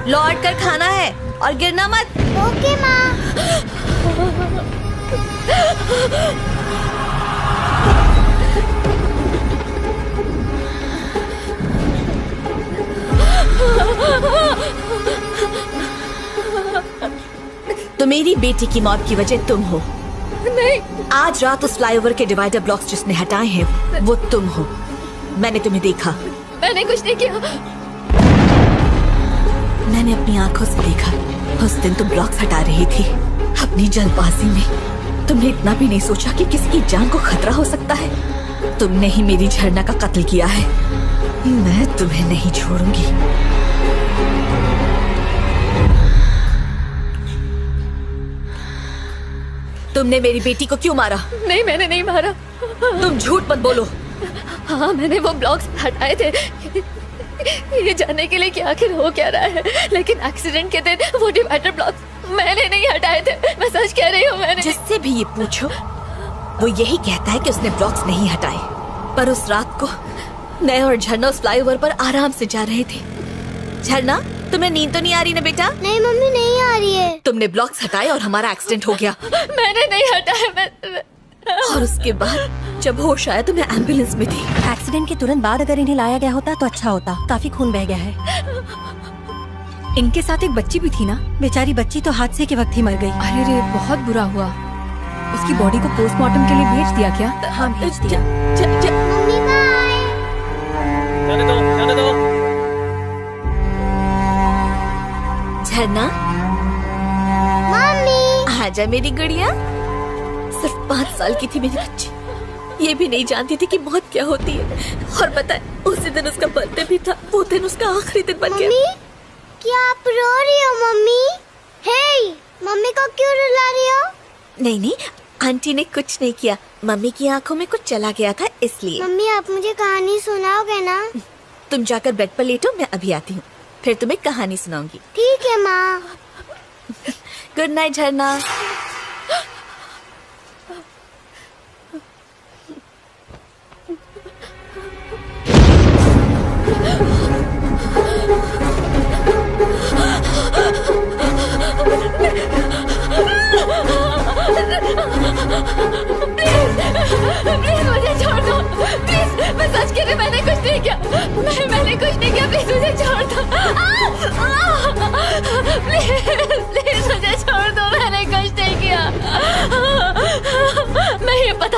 लौट कर खाना है और गिरना मत। ओके माँ। तो मेरी बेटी की मौत की वजह तुम हो। नहीं। आज रात उस फ्लाईओवर के डिवाइडर ब्लॉक्स जिसने हटाए हैं वो तुम हो। मैंने तुम्हें देखा। मैंने कुछ नहीं किया। मैंने अपनी आंखों से देखा। उस दिन तुम ब्लॉक्स हटा रही थी। अपनी जल्दबाजी में तुमने इतना भी नहीं सोचा कि किसी की जान को खतरा हो सकता है। तुमने ही मेरी झरना का कत्ल किया है। मैं तुम्हें नहीं छोड़ूंगी। तुमने मेरी बेटी को क्यों मारा? नहीं मैंने नहीं मारा। तुम झूठ मत बोलो। हाँ मैंने वो ब्लॉक्स हटाए थे ये जानने के लिए कि आखिर हो क्या रहा है, लेकिन एक्सीडेंट के दिन वो डिवाइडर ब्लॉक्स मैंने नहीं हटाए थे। मैं सच कह रही हूँ। मैंने जिससे भी ये पूछो वो यही कहता है कि उसने ब्लॉक्स नहीं हटाए। पर उस रात को मैं और झरना उस फ्लाईओवर पर आराम से जा रहे थे। झरना तुम्हें नींद तो नहीं आ रही ना बेटा? नहीं मम्मी नहीं आ रही है। तुमने ब्लॉक्स हटाए और हमारा एक्सीडेंट हो गया। मैंने नहीं हटाया। और उसके बाद जब होश आया तो मैं एम्बुलेंस में थी। एक्सीडेंट के तुरंत बाद अगर इन्हें लाया गया होता तो अच्छा होता। काफी खून बह गया है। इनके साथ एक बच्ची भी थी ना? बेचारी बच्ची तो हादसे के वक्त ही मर गई। अरे रे बहुत बुरा हुआ। उसकी बॉडी को पोस्टमार्टम के लिए भेज दिया क्या? हाँ भेज दिया। Mummy bye. जाने दो, जाने दो। झरना मम्मी आजा मेरी गुड़िया। सिर्फ 5 साल की थी मेरी बच्ची। ये भी नहीं जानती थी कि मौत क्या होती है। और पता है उसी दिन उसका बर्थडे भी था। वो दिन उसका आखिरी दिन बन गया। मम्मी क्या आप रो रही हो? मम्मी हे, मम्मी को क्यों रुला रही हो? नहीं नहीं, आंटी ने कुछ नहीं किया। मम्मी की आंखों में कुछ चला गया था इसलिए। मम्मी आप मुझे कहानी सुनाओगे ना? तुम जाकर बेड पर लेटो, मैं अभी आती हूँ, फिर तुम्हें कहानी सुनाऊंगी। ठीक है माँ। गुड नाइट झरना।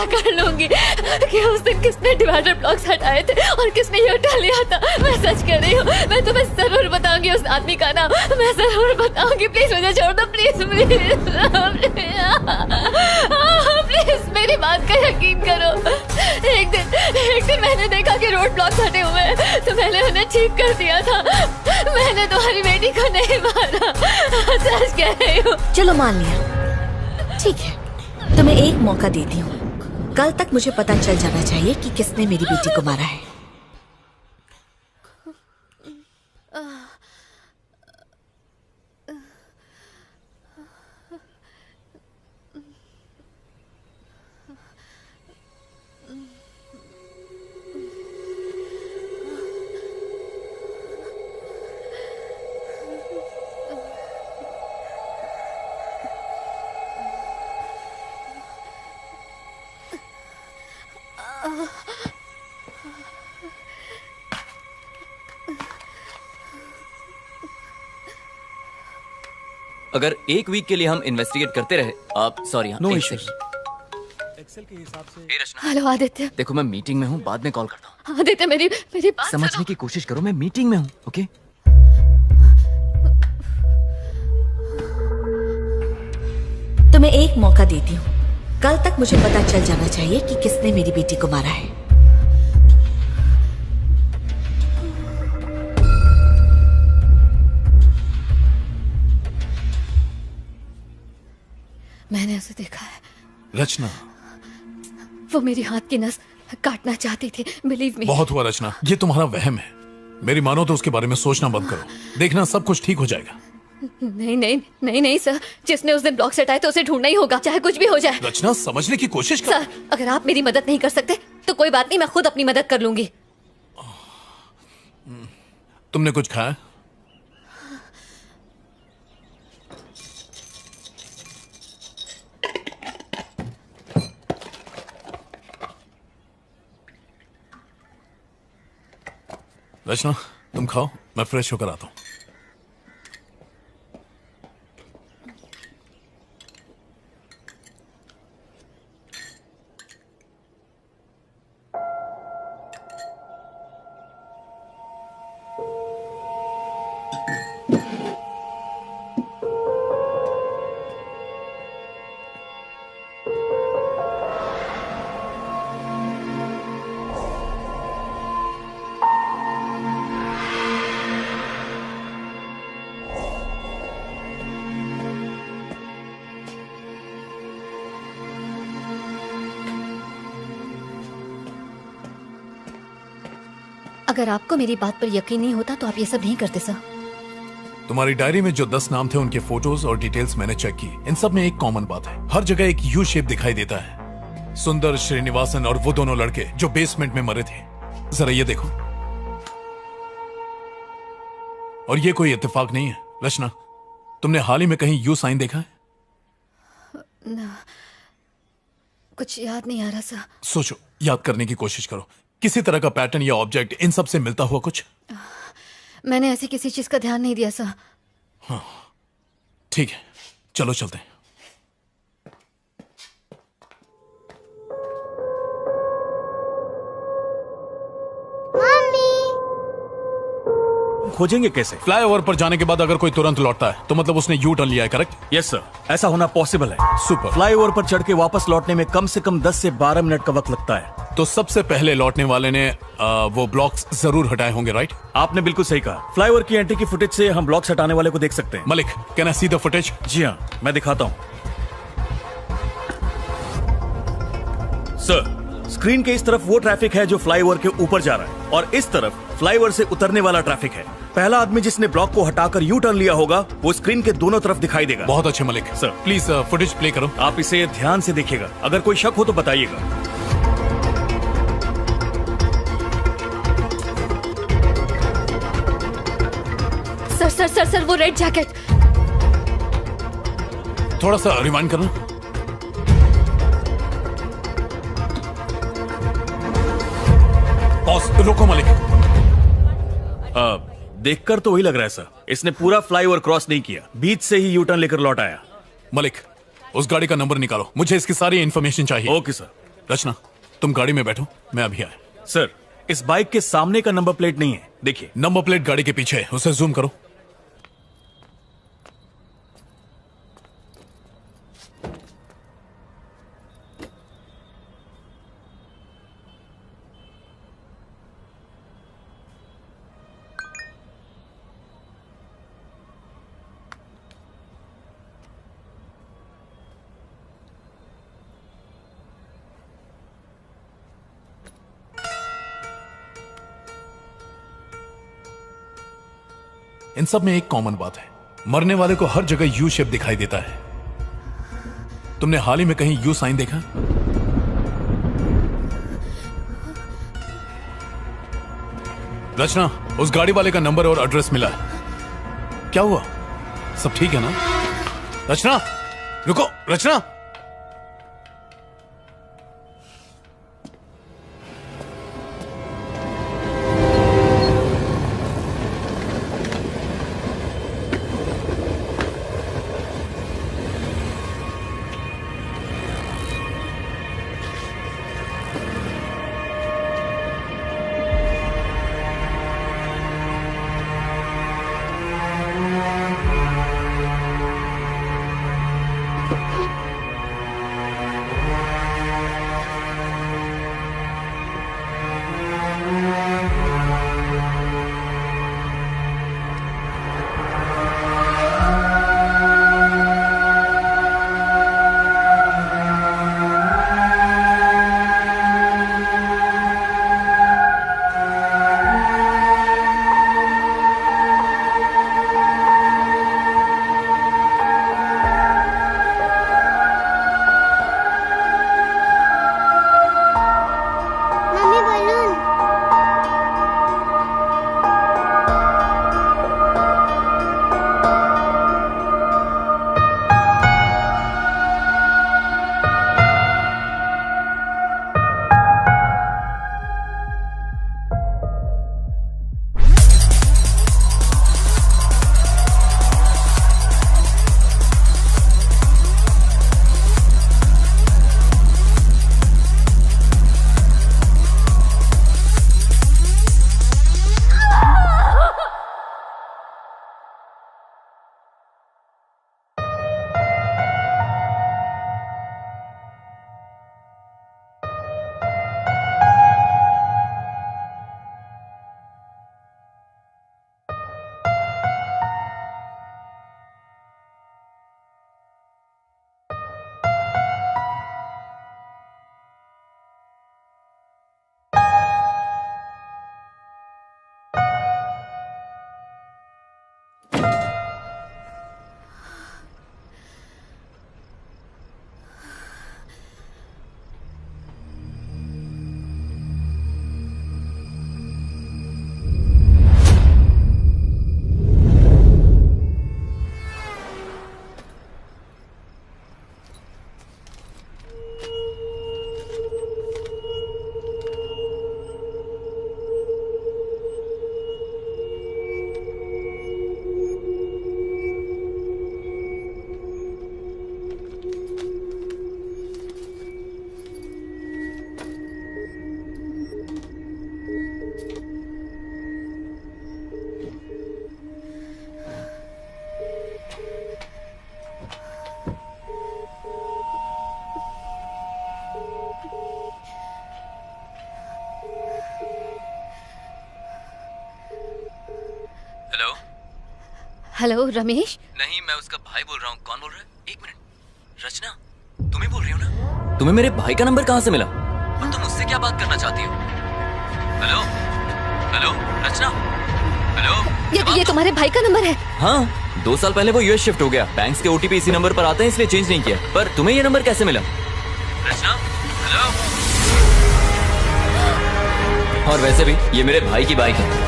कर लूंगी कि उस दिन किसने डिवाइडर ब्लॉक्स हटाए थे और किसने ये उठा लिया था। मैं सच कह रही हूँ, मैं तुम्हें जरूर बताऊंगी उस आदमी का नाम, मैं जरूर बताऊंगी। प्लीज मुझे छोड़ दो, प्लीज प्लीज मेरी बात का यकीन करो। एक दिन मैंने देखा कि रोड ब्लॉक्स हटे हुए हैं तो मैंने उन्हें ठीक कर दिया था। मैंने तुम्हारी बेटी को नहीं मारा, सच कह रही हूँ। चलो मान लिया, ठीक है, तुम्हें एक मौका देती हूँ। कल तक मुझे पता चल जाना चाहिए कि किसने मेरी बेटी को मारा है। अगर एक वीक के लिए हम इन्वेस्टिगेट करते रहे, आप सॉरी, हाँ, No एक issues. सेकंड। एक्सेल के हिसाब से हेलो आदित्य। देखो मैं मीटिंग में हूँ, बाद में कॉल करता हूँ। आदित्य मेरी बात समझने की कोशिश करो, मैं मीटिंग में हूँ। ओके तुम्हें एक मौका देती हूँ। कल तक मुझे पता चल जाना चाहिए कि किसने मेरी बेटी को मारा है। मैंने उसे देखा है, रचना, वो मेरी हाथ की नस काटना चाहती थी। Believe me. बहुत हुआ रचना, ये तुम्हारा वहम है। मेरी मानो तो उसके बारे में सोचना बंद करो। देखना सब कुछ ठीक हो जाएगा। नहीं नहीं नहीं नहीं सर, जिसने उस दिन ब्लॉक्स हटाए तो उसे ढूंढना ही होगा, चाहे कुछ भी हो जाए। रचना समझने की कोशिश कर। सर अगर आप मेरी मदद नहीं कर सकते तो कोई बात नहीं, मैं खुद अपनी मदद कर लूंगी। तुमने कुछ खाया? रचना तुम खाओ, मैं फ्रेश होकर आता हूं। अगर आपको मेरी बात पर यकीन नहीं होता तो आप ये सब नहीं करते सर। तुम्हारी डायरी में जो 10 नाम थे उनके फोटोज और डिटेल्स मैंने चेक की। इन सब में एक कॉमन बात है, हर जगह एक यू शेप दिखाई देता है। सुंदर, श्रीनिवासन और वो दोनों लड़के जो बेसमेंट में मरे थे। जरा ये देखो। और ये कोई इत्तेफाक नहीं है रचना, तुमने हाल ही में कहीं यू साइन देखा है? ना, कुछ याद नहीं आ रहा सर। सोचो, याद करने की कोशिश करो। किसी तरह का पैटर्न या ऑब्जेक्ट इन सब से मिलता हुआ कुछ? मैंने ऐसी किसी चीज का ध्यान नहीं दिया सर। हाँ ठीक है, चलो चलते हैं। खोजेंगे कैसे? फ्लाईओवर पर जाने के बाद अगर कोई तुरंत लौटता है तो मतलब उसने यू टर्न लिया है, करेक्ट? यस सर, ऐसा होना पॉसिबल है। सुपर। फ्लाईओवर पर चढ़ के वापस लौटने में कम से कम 10 से 12 मिनट का वक्त लगता है। तो सबसे पहले लौटने वाले ने वो ब्लॉक्स जरूर हटाए होंगे, राइट? आपने बिल्कुल सही कहा। फ्लाईओवर की एंट्री की फुटेज से हम ब्लॉक्स हटाने वाले को देख सकते हैं। Malik, can I see the footage? जी हाँ, मैं दिखाता हूँ। सर, स्क्रीन के इस तरफ वो ट्रैफिक है जो फ्लाईओवर के ऊपर जा रहा है और इस तरफ फ्लाईओवर से उतरने वाला ट्रैफिक है। पहला आदमी जिसने ब्लॉक को हटाकर यू टर्न लिया होगा वो स्क्रीन के दोनों तरफ दिखाई देगा। बहुत अच्छे Malik. Sir please footage play करो। आप इसे ध्यान से देखिएगा, अगर कोई शक हो तो बताइएगा। सर सर सर सर वो रेड जैकेट। थोड़ा सा रिवाइंड करना। रोको मलिक। देखकर तो वही लग रहा है सर, इसने पूरा फ्लाईओवर क्रॉस नहीं किया, बीच से ही यू टर्न लेकर लौट आया। मलिक, उस गाड़ी का नंबर निकालो, मुझे इसकी सारी इंफॉर्मेशन चाहिए। Okay sir. रचना, तुम गाड़ी में बैठो, मैं अभी आया। सर, इस बाइक के सामने का नंबर प्लेट नहीं है, देखिए। नंबर प्लेट गाड़ी के पीछे है, उसे जूम करो। इन सब में एक कॉमन बात है, मरने वाले को हर जगह यू शेप दिखाई देता है। तुमने हाल ही में कहीं यू साइन देखा? रचना, उस गाड़ी वाले का नंबर और एड्रेस मिला है। क्या हुआ? सब ठीक है ना? रचना, रुको, रचना। हेलो रमेश। नहीं, मैं उसका भाई बोल रहा हूँ। कौन बोल रहा है? एक मिनट। रचना, तुम ही बोल रही हो ना? तुम्हें मेरे भाई का नंबर कहाँ से मिला? और तुम मुझसे क्या बात करना चाहती हो? हेलो हेलो रचना, हेलो। ये तुम्हारे भाई का नंबर है? हाँ, 2 साल पहले वो यूएस शिफ्ट हो गया। बैंक्स के ओटीपी इसी नंबर पर आते हैं, इसलिए चेंज नहीं किया। पर तुम्हें ये नंबर कैसे मिला? रचना, हेलो। और वैसे भी ये मेरे भाई की बाइक है।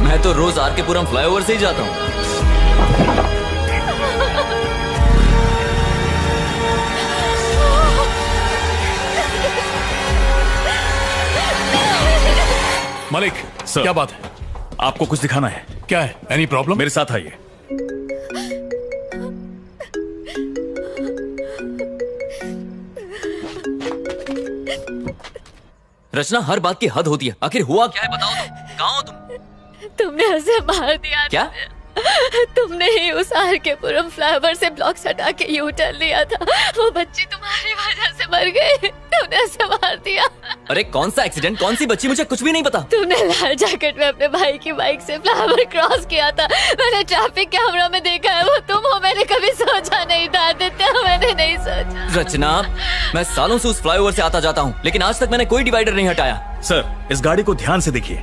मैं तो रोज आर के पुरम फ्लाईओवर से ही जाता हूँ। मलिक, क्या बात है? आपको कुछ दिखाना है। क्या है? Any problem? मेरे साथ आइए। रचना, हर बात की हद होती है। आखिर हुआ क्या है बताओ तो। कहाँ हो तुम? तुमने उसे मार दिया। क्या? तुमने ही उस आर के पुरम फ्लाईओवर से ब्लॉक्स हटा के यू टर्न लिया था। वो बच्ची तुम्हारी वजह से मर गई। तुमने उसे मार दिया। अरे कौन सा एक्सीडेंट, कौन सी बच्ची, मुझे कुछ भी नहीं पता। तुमने लाल जैकेट में अपने भाई की बाइक से फ्लाईओवर क्रॉस किया था। मैंने ट्रैफिक कैमरा में देखा है, वो तुम हो। मैंने कभी सोचा नहीं था आदित्य, मैंने नहीं सोचा। रचना, मैं सालों से उस फ्लाईओवर से आता जाता हूँ, लेकिन आज तक मैंने कोई डिवाइडर नहीं हटाया। सर, इस गाड़ी को ध्यान से देखिए।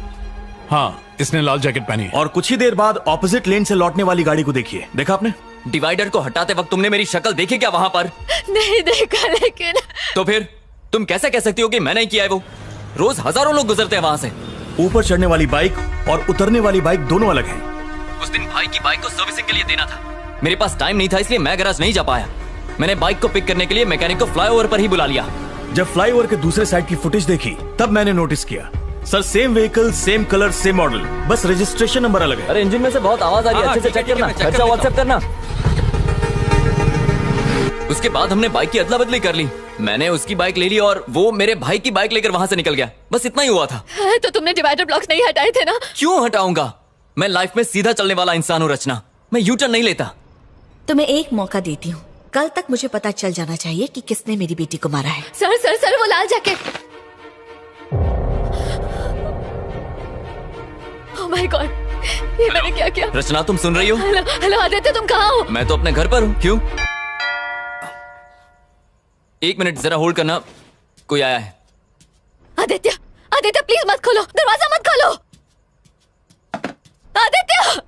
हाँ, इसने लाल जैकेट पहनी है। और कुछ ही देर बाद ऑपोजिट लेन से लौटने वाली गाड़ी को देखिए। देखा आपने? डिवाइडर को हटाते वक्त तुमने मेरी शक्ल देखी क्या वहाँ पर? नहीं देखा, लेकिन तो फिर तुम कैसे कह सकती हो कि मैंने किया है? वो रोज हजारों लोग गुजरते हैं वहाँ से। ऊपर चढ़ने वाली बाइक और उतरने वाली बाइक दोनों अलग हैं। उस दिन भाई की बाइक को सर्विसिंग के लिए देना था। मेरे पास टाइम नहीं था, इसलिए मैं गैराज नहीं जा पाया। मैंने बाइक को पिक करने के लिए मैकेनिक को फ्लाईओवर पर ही बुला लिया। जब फ्लाईओवर के दूसरे साइड की फुटेज देखी तब मैंने नोटिस किया। Sir, same vehicle, same colour, same model, बस रजिस्ट्रेशन नंबर अलग है। अरे इंजन में से बहुत आवाज आ रही है, अच्छे से चेक करना, खर्चा व्हाट्सएप करना। उसके बाद हमने बाइक की अदला बदली कर ली। मैंने उसकी बाइक ले ली और वो मेरे भाई की बाइक लेकर वहाँ से निकल गया। बस इतना ही हुआ था। तो तुमने डिवाइडर ब्लॉक्स नहीं हटाए थे ना? क्यों हटाऊंगा? मैं लाइफ में सीधा चलने वाला इंसान हूँ रचना, मैं यू टर्न नहीं लेता। तुम्हें एक मौका देती हूँ, कल तक मुझे पता चल जाना चाहिए कि किसने मेरी बेटी को मारा है। सर सर सर, वो लाल जैकेट। ओह माय गॉड, ये मैंने क्या किया? रचना, तुम सुन रही हो? हेलो हेलो आदित्य, तुम कहाँ हो? मैं तो अपने घर पर हूँ। क्यों? एक मिनट जरा होल्ड करना, कोई आया है। आदित्य आदित्य, प्लीज मत खोलो, दरवाजा मत खोलो। आदित्य!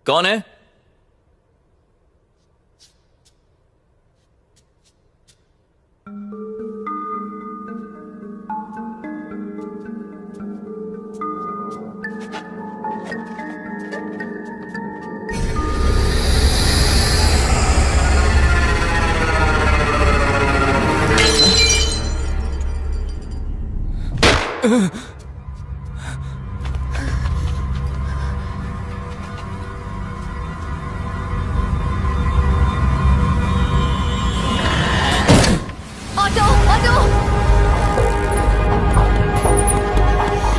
कौन है? Auto auto!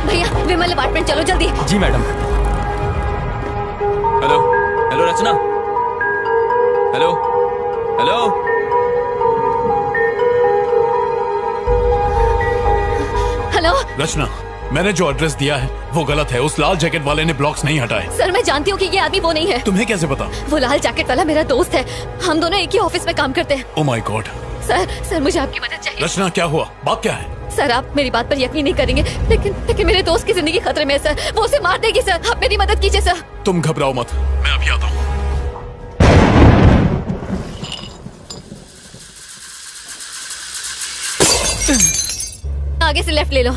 भैया, विमल अपार्टमेंट चलो जल्दी। जी मैडम। हेलो हेलो रचना, हेलो हेलो। हेलो रचना, मैंने जो एड्रेस दिया है वो गलत है। उस लाल जैकेट वाले ने ब्लॉक्स नहीं हटाए। सर, मैं जानती हूँ कि ये आदमी वो नहीं है। तुम्हें कैसे पता? वो लाल जैकेट वाला मेरा दोस्त है, हम दोनों एक ही ऑफिस में काम करते हैं। Oh my God. सर मुझे आपकी मदद चाहिए। रचना, क्या हुआ? बात क्या है? सर, आप मेरी बात पर यकीन नहीं करेंगे, लेकिन मेरे दोस्त की जिंदगी खतरे में है सर। वो उसे मार देगी सर, आप मेरी मदद कीजिए सर। तुम घबराओ मत, मैं अभी आता हूँ। आगे से लेफ्ट ले लो।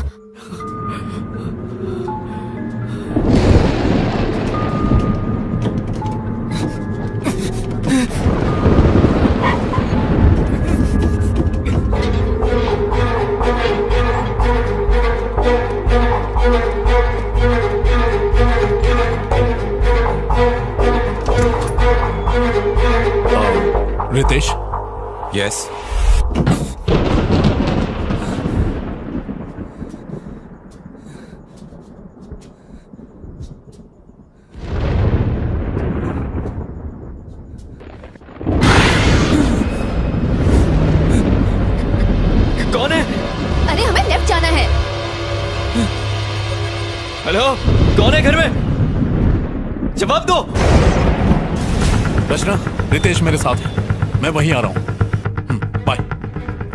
रितेश? यस। कौन है? अरे हमें लेफ्ट जाना है। हेलो, कौन है घर में? जवाब दो। रचना, रितेश मेरे साथ है, मैं वहीं आ रहा हूँ। बाय।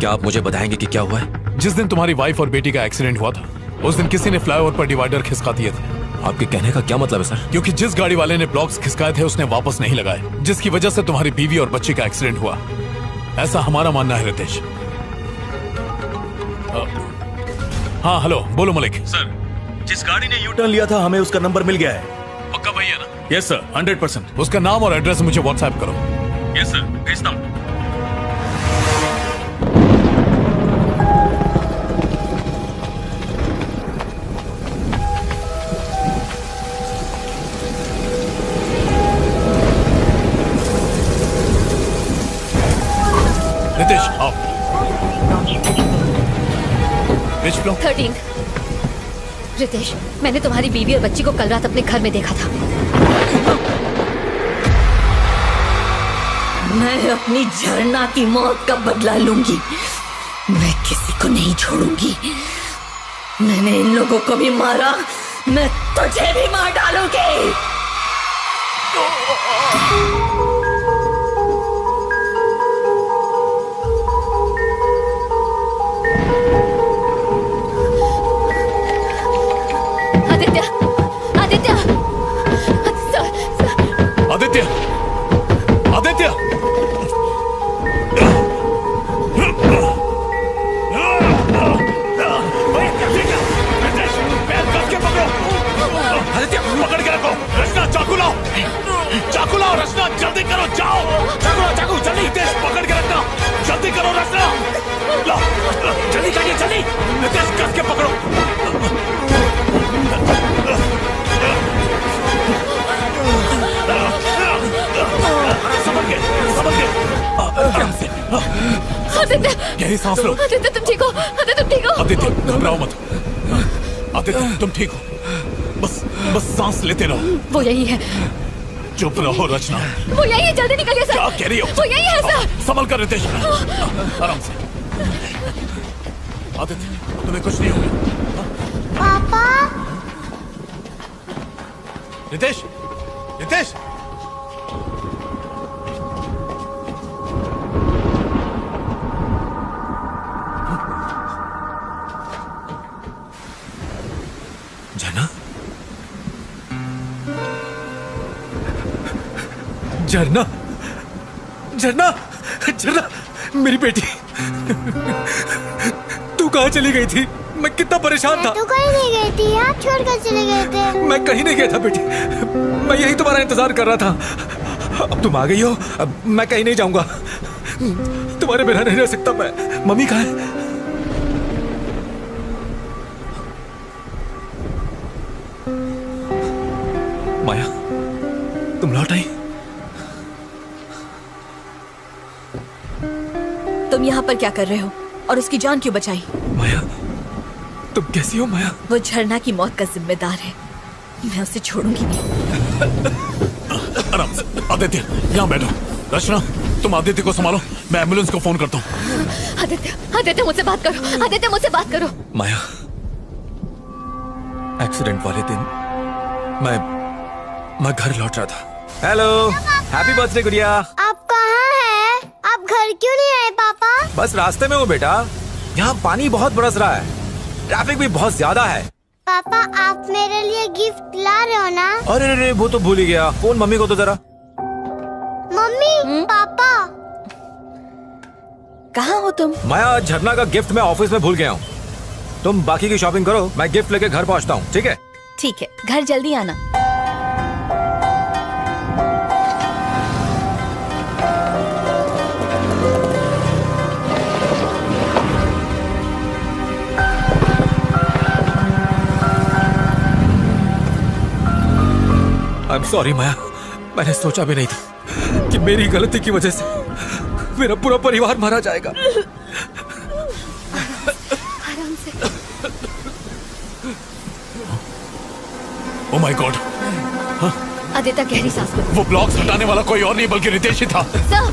क्या आप मुझे बताएंगे कि क्या हुआ है? जिस दिन तुम्हारी वाइफ और बेटी का एक्सीडेंट हुआ था, उस दिन किसी ने फ्लाईओवर पर डिवाइडर खिसका दिए थे। आपके कहने का क्या मतलब है सर? क्योंकि जिस गाड़ी वाले ने ब्लॉक्स खिसकाए थे उसने वापस नहीं लगाए, जिसकी वजह से तुम्हारी बीवी और बच्चे का एक्सीडेंट हुआ। ऐसा हमारा मानना है रितेश। हाँ हेलो, बोलो मलिक। सर, जिस गाड़ी ने यू टर्न लिया था हमें उसका नंबर मिल गया है। पक्का भैया ना? Yes sir, 100%। उसका नाम और एड्रेस मुझे व्हाट्सएप करो। यस सर, भेजता हूँ। Which floor? 13। रितेश, मैंने तुम्हारी बीवी और बच्ची को कल रात अपने घर में देखा था। मैं अपनी झरना की मौत का बदला लूंगी। मैं किसी को नहीं छोड़ूंगी। मैंने इन लोगों को भी मारा, मैं तुझे भी मार डालूंगी। आदित्य, आदित्य, आदित्य, आदित्य, आदित्य पकड़ के रखो। रचना चाकू लाओ, चाकू लाओ। रचना जल्दी करो, जाओ। चाकू लाओ, चाकू जल्दी। नितेश पकड़ के रखना, जल्दी करो। रचना लाओ, जल्दी करिए, जल्दी। नितेश कस के पकड़ो। संभल के, संभल के। आदित्य, गहरी सांस लो। आदित्य तुम ठीक हो? आदित्य तुम ठीक हो? आदित्य घबराओ मत। आदित्य तुम ठीक हो, बस बस सांस लेते रहो। वो यही है। चुप रहो रचना। वो यही है, जल्दी निकलिए सर। क्या कह रही हो? वो यही है सर। संभल कर रितेश, आराम से। आदित्य तुम्हें कुछ नहीं होगा। पापा। रितेश, रितेश। झरना, झरना, झरना, झरना, मेरी बेटी। तू कहाँ चली गई थी? मैं कितना परेशान था। तू कहीं नहीं गई थी, आप छोड़कर चले गए थे। मैं कहीं नहीं गया था बेटी, मैं यही तुम्हारा इंतजार कर रहा था। अब तुम आ गई हो, अब मैं कहीं नहीं जाऊंगा। तुम्हारे बिना नहीं रह सकता मैं। मम्मी कहाँ है? माया, तुम लौट आई? तुम यहाँ पर क्या कर रहे हो और उसकी जान क्यों बचाई? माया, तुम कैसी हो माया? वो झरना की मौत का जिम्मेदार है, मैं उसे छोड़ूंगी नहीं। आराम से। आदित्य यहाँ बैठो। रचना तुम आदित्य को संभालो, मैं एम्बुलेंस को फोन करता हूँ। आदित्य, आदित्य मुझसे बात करो। आदित्य मुझसे बात करो। माया, एक्सीडेंट वाले दिन मैं घर लौट रहा था। हेलो, हैप्पी बर्थडे गुड़िया। आप कहाँ हैं? आप घर क्यों नहीं आए पापा? बस रास्ते में हूँ बेटा, यहाँ पानी बहुत बरस रहा है, ट्रैफिक भी बहुत ज्यादा है। पापा आप मेरे लिए गिफ्ट ला रहे हो ना? अरे वो तो भूल ही गया। फोन मम्मी को तो जरा। मम्मी, पापा कहाँ हो तुम? माया, झरना का गिफ्ट मैं ऑफिस में भूल गया हूँ। तुम बाकी की शॉपिंग करो, मैं गिफ्ट लेके घर पहुँचता हूँ। ठीक है? ठीक है, घर जल्दी आना। I'm sorry माया, मैंने सोचा भी नहीं था कि मेरी गलती की वजह से मेरा पूरा परिवार मारा जाएगा। आराम से। Oh my God! आदित्य गहरी सांस लो। वो ब्लॉक्स हटाने वाला कोई और नहीं बल्कि रितेश ही था। सर,